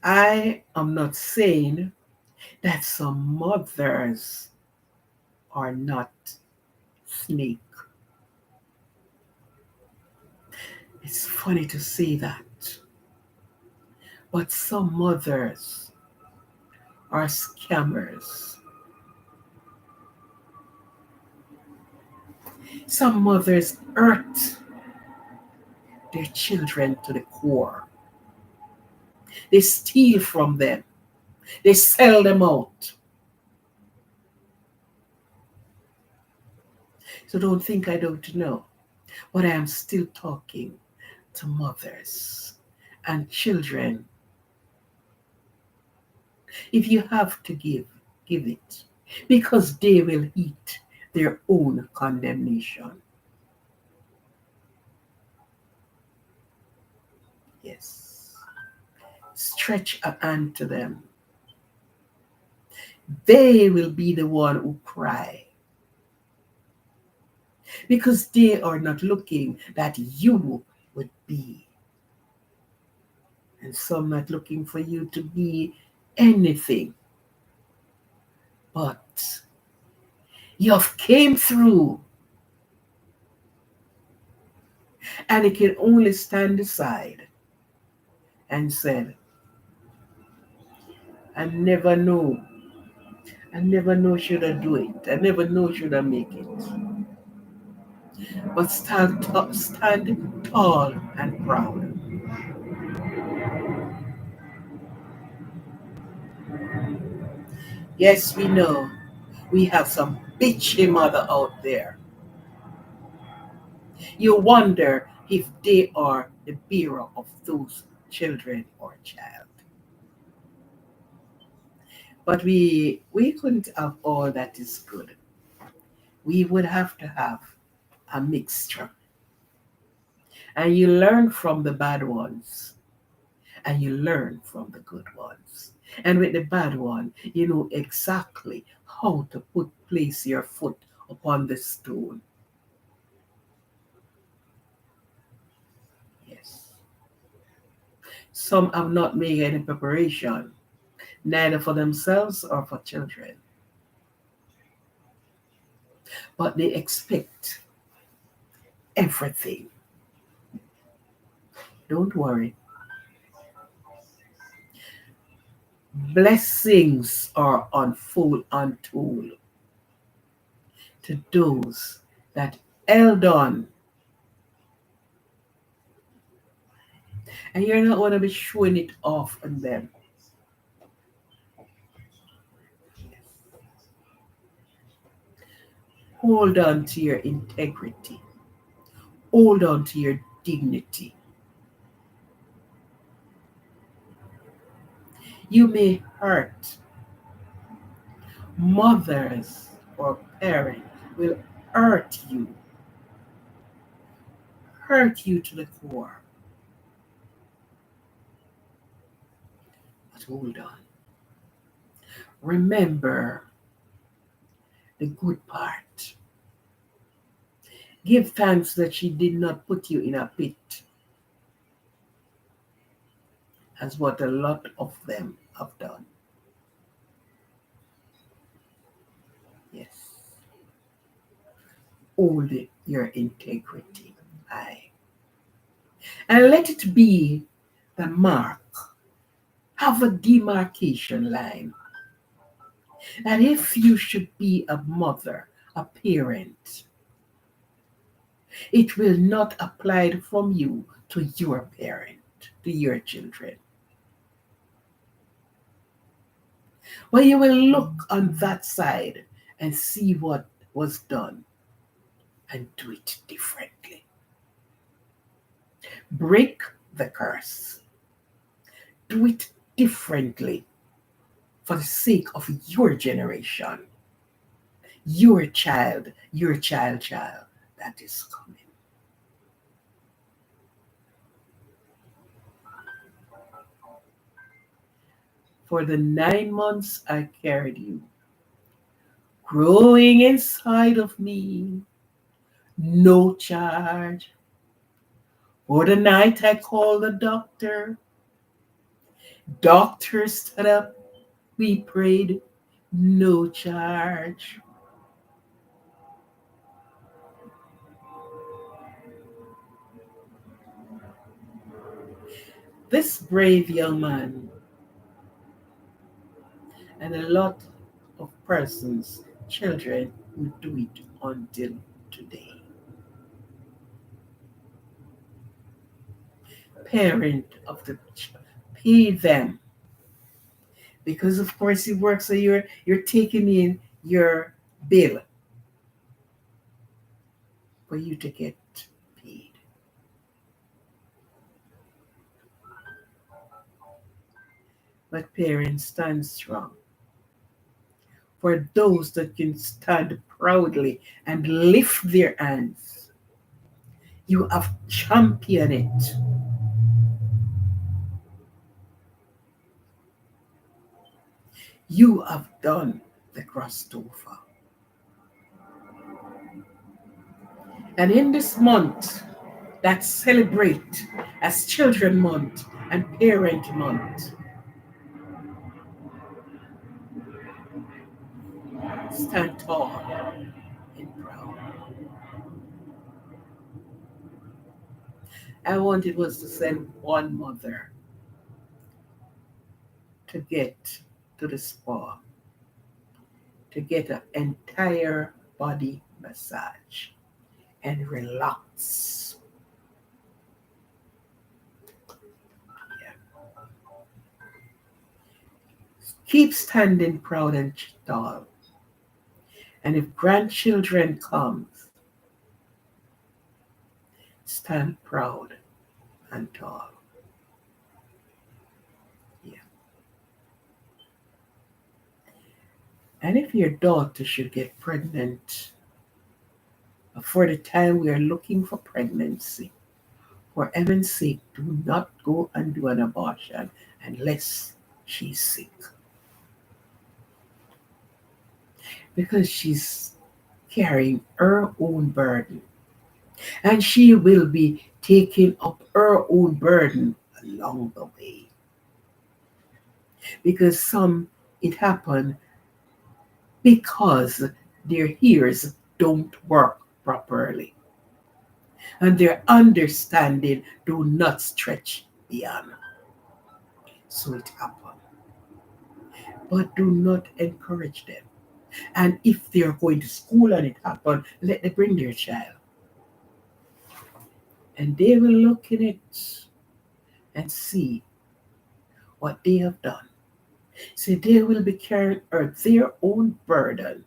I am not saying that some mothers are not snake. It's funny to say that. But some mothers are scammers. Some mothers hurt their children to the core. They steal from them. They sell them out. So don't think I don't know. But I am still talking to mothers and children. If you have to give, give it. Because they will eat their own condemnation. Yes. Stretch a hand to them. They will be the one who cry. Because they are not looking that you would be. And some not looking for you to be anything. But you have came through And he can only stand aside and said, I never know. I never know should I do it. I never know should I make it. But stand tall and proud. Yes, we know we have some bitchy mother out there. You wonder if they are the bearer of those children or child. But we couldn't have all that is good. We would have to have a mixture. And you learn from the bad ones and you learn from the good ones. And with the bad one, you know exactly how to place your foot upon the stone. Yes. Some have not made any preparation, neither for themselves or for children, but they expect everything. Don't worry. Blessings are untold to those that held on. And you're not going to be showing it off on them. Hold on to your integrity. Hold on to your dignity. You may hurt. Mothers or parents will hurt you to the core. But hold on. Remember the good part. Give thanks that she did not put you in a pit, as what a lot of them have done. Yes. Hold your integrity high. And let it be the mark. Have a demarcation line. And if you should be a mother, a parent, it will not apply from you to your parent, to your children. But you will look on that side and see what was done and do it differently. Break the curse. Do it differently for the sake of your generation, your child that is coming. For the 9 months I carried you, growing inside of me, no charge. For the night I called the doctor. Doctor stood up, we prayed, no charge. This brave young man and a lot of persons, children, who do it until today. Parent of the pay them because of course it works. So you're taking in your bill for you to get paid. But parents, stand strong. For those that can stand proudly and lift their hands, you have championed it. You have done the crossover. And in this month that celebrate as Children Month and Parent Month, stand tall and proud. I wanted was to send one mother to get to the spa to get an entire body massage and relax. Yeah. Keep standing proud and tall. And if grandchildren comes, stand proud and tall. Yeah. And if your daughter should get pregnant before the time we are looking for pregnancy, for heaven's sake, do not go and do an abortion unless she's sick. Because she's carrying her own burden. And she will be taking up her own burden along the way. Because some, it happened because their ears don't work properly. And their understanding do not stretch beyond. So it happened. But do not encourage them. And if they're going to school and it happened, let them bring their child. And they will look in it and see what they have done. See, they will be carrying their own burden.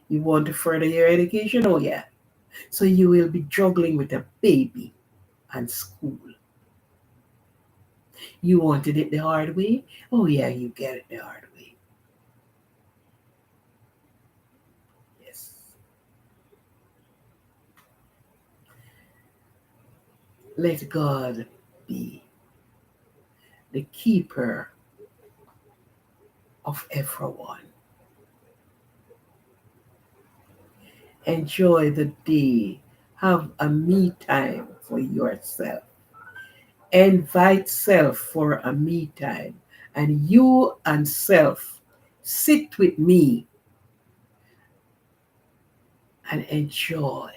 You want to further your education? Oh, yeah. So you will be juggling with a baby and school. You wanted it the hard way? Oh, yeah, you get it the hard way. Yes. Let God be the keeper of everyone. Enjoy the day. Have a me time for yourself. Invite self for a me time. And you and self sit with me and enjoy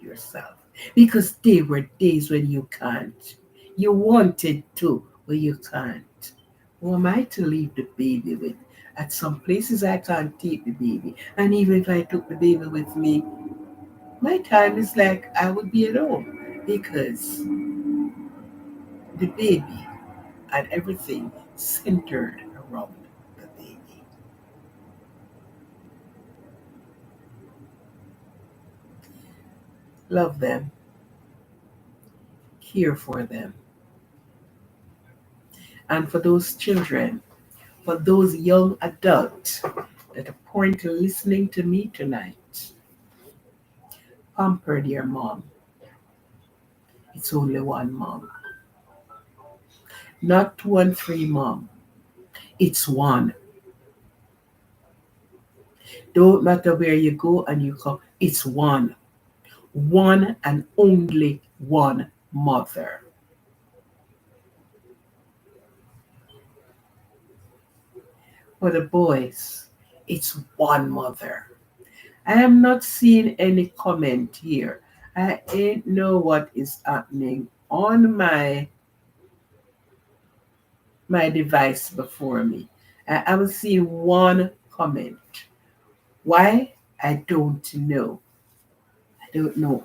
yourself. Because there were days when you can't. You wanted to, but you can't. Who am I to leave the baby with? At some places, I can't take the baby. And even if I took the baby with me, my time is like I would be at home because the baby and everything centered around the baby. Love them, care for them. And for those children, for those young adults that are pouring to listening to me tonight, pamper their mom. It's only one mom. Not two and three mom. It's one. Don't matter where you go and you come. It's one. One and only one mother. For the boys, it's one mother. I am not seeing any comment here. I ain't know what is happening on my device before me. I will see one comment. Why? I don't know. I don't know.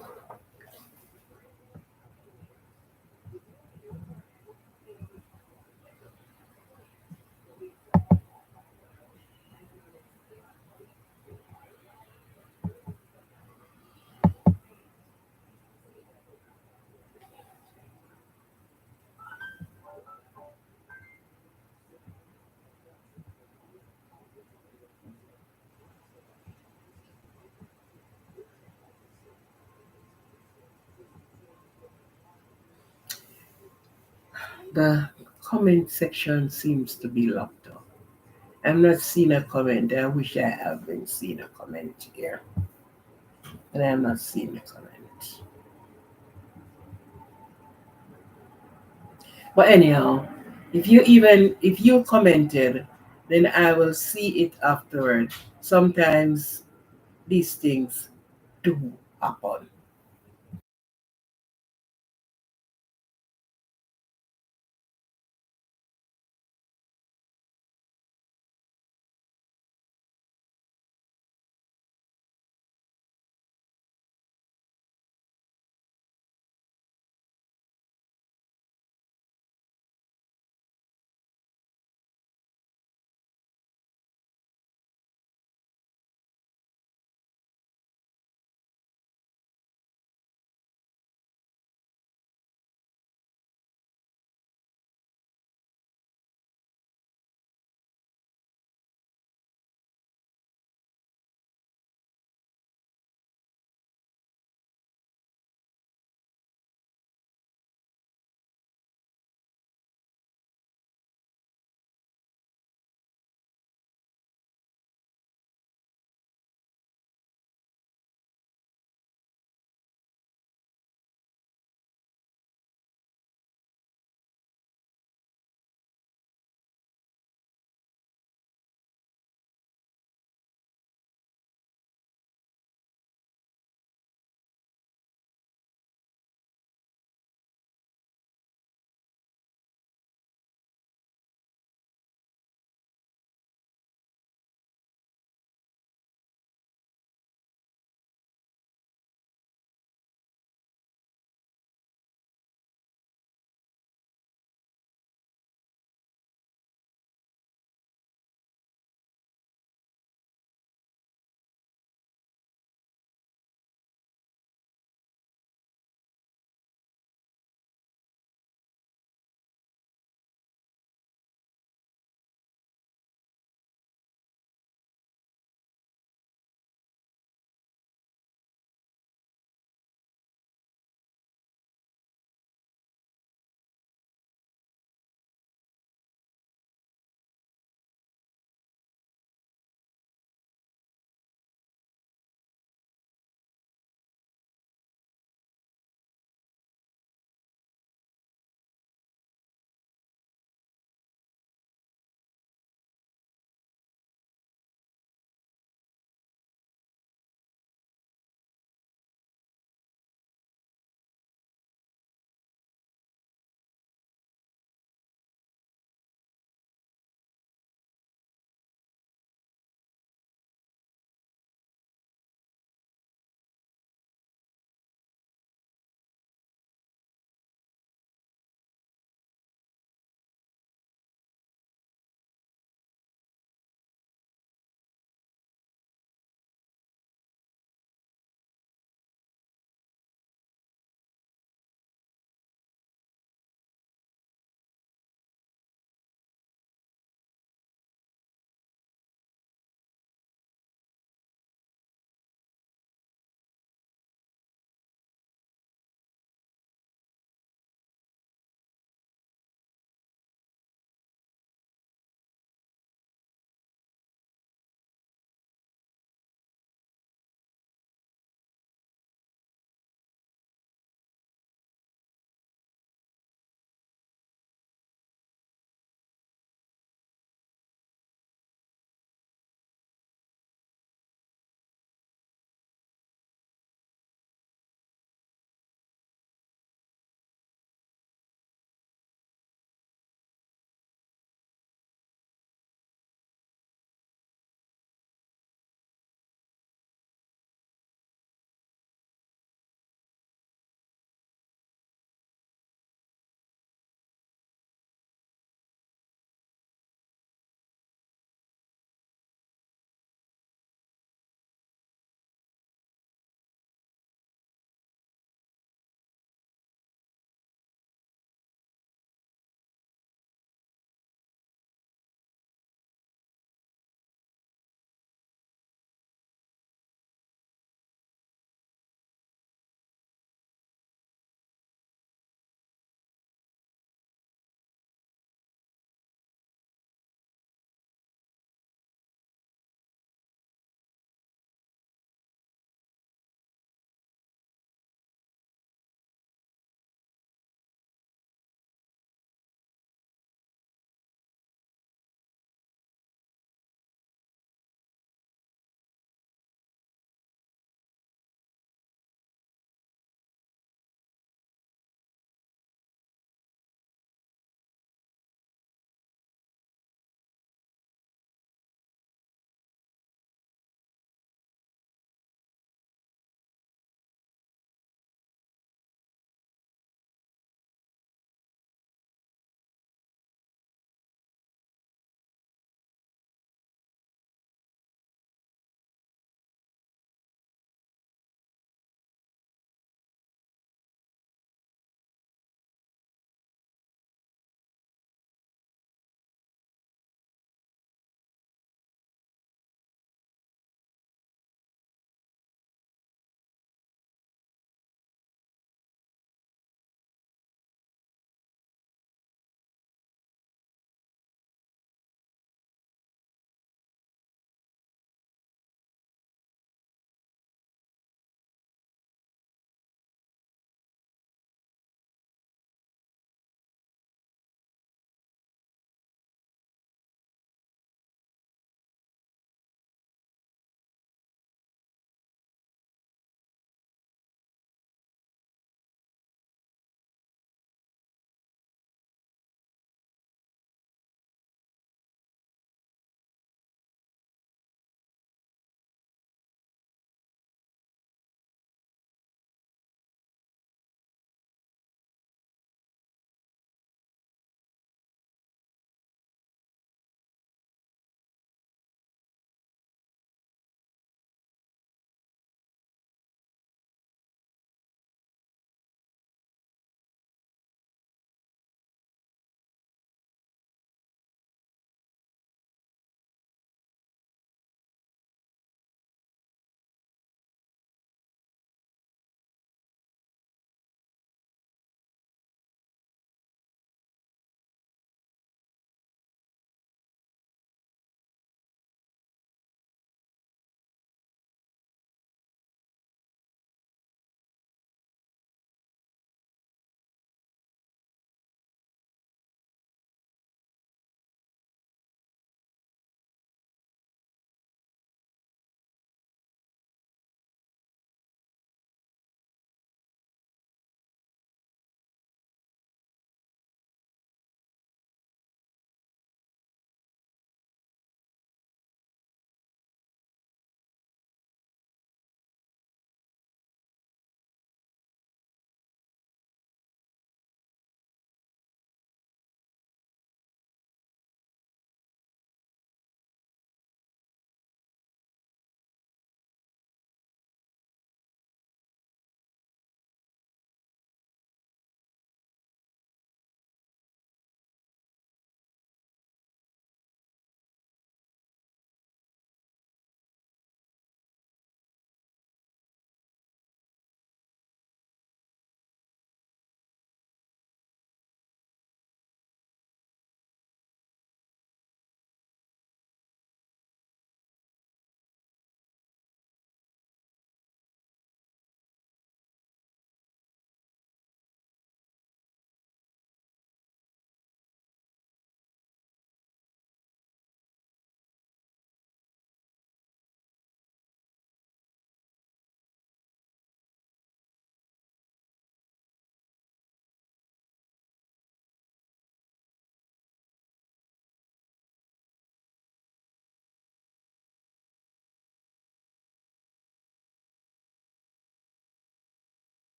The comment section seems to be locked up. I'm not seeing a comment. I wish I have been seeing a comment here, but I'm not seeing a comment. But anyhow, if you commented, then I will see it afterward. Sometimes these things do happen.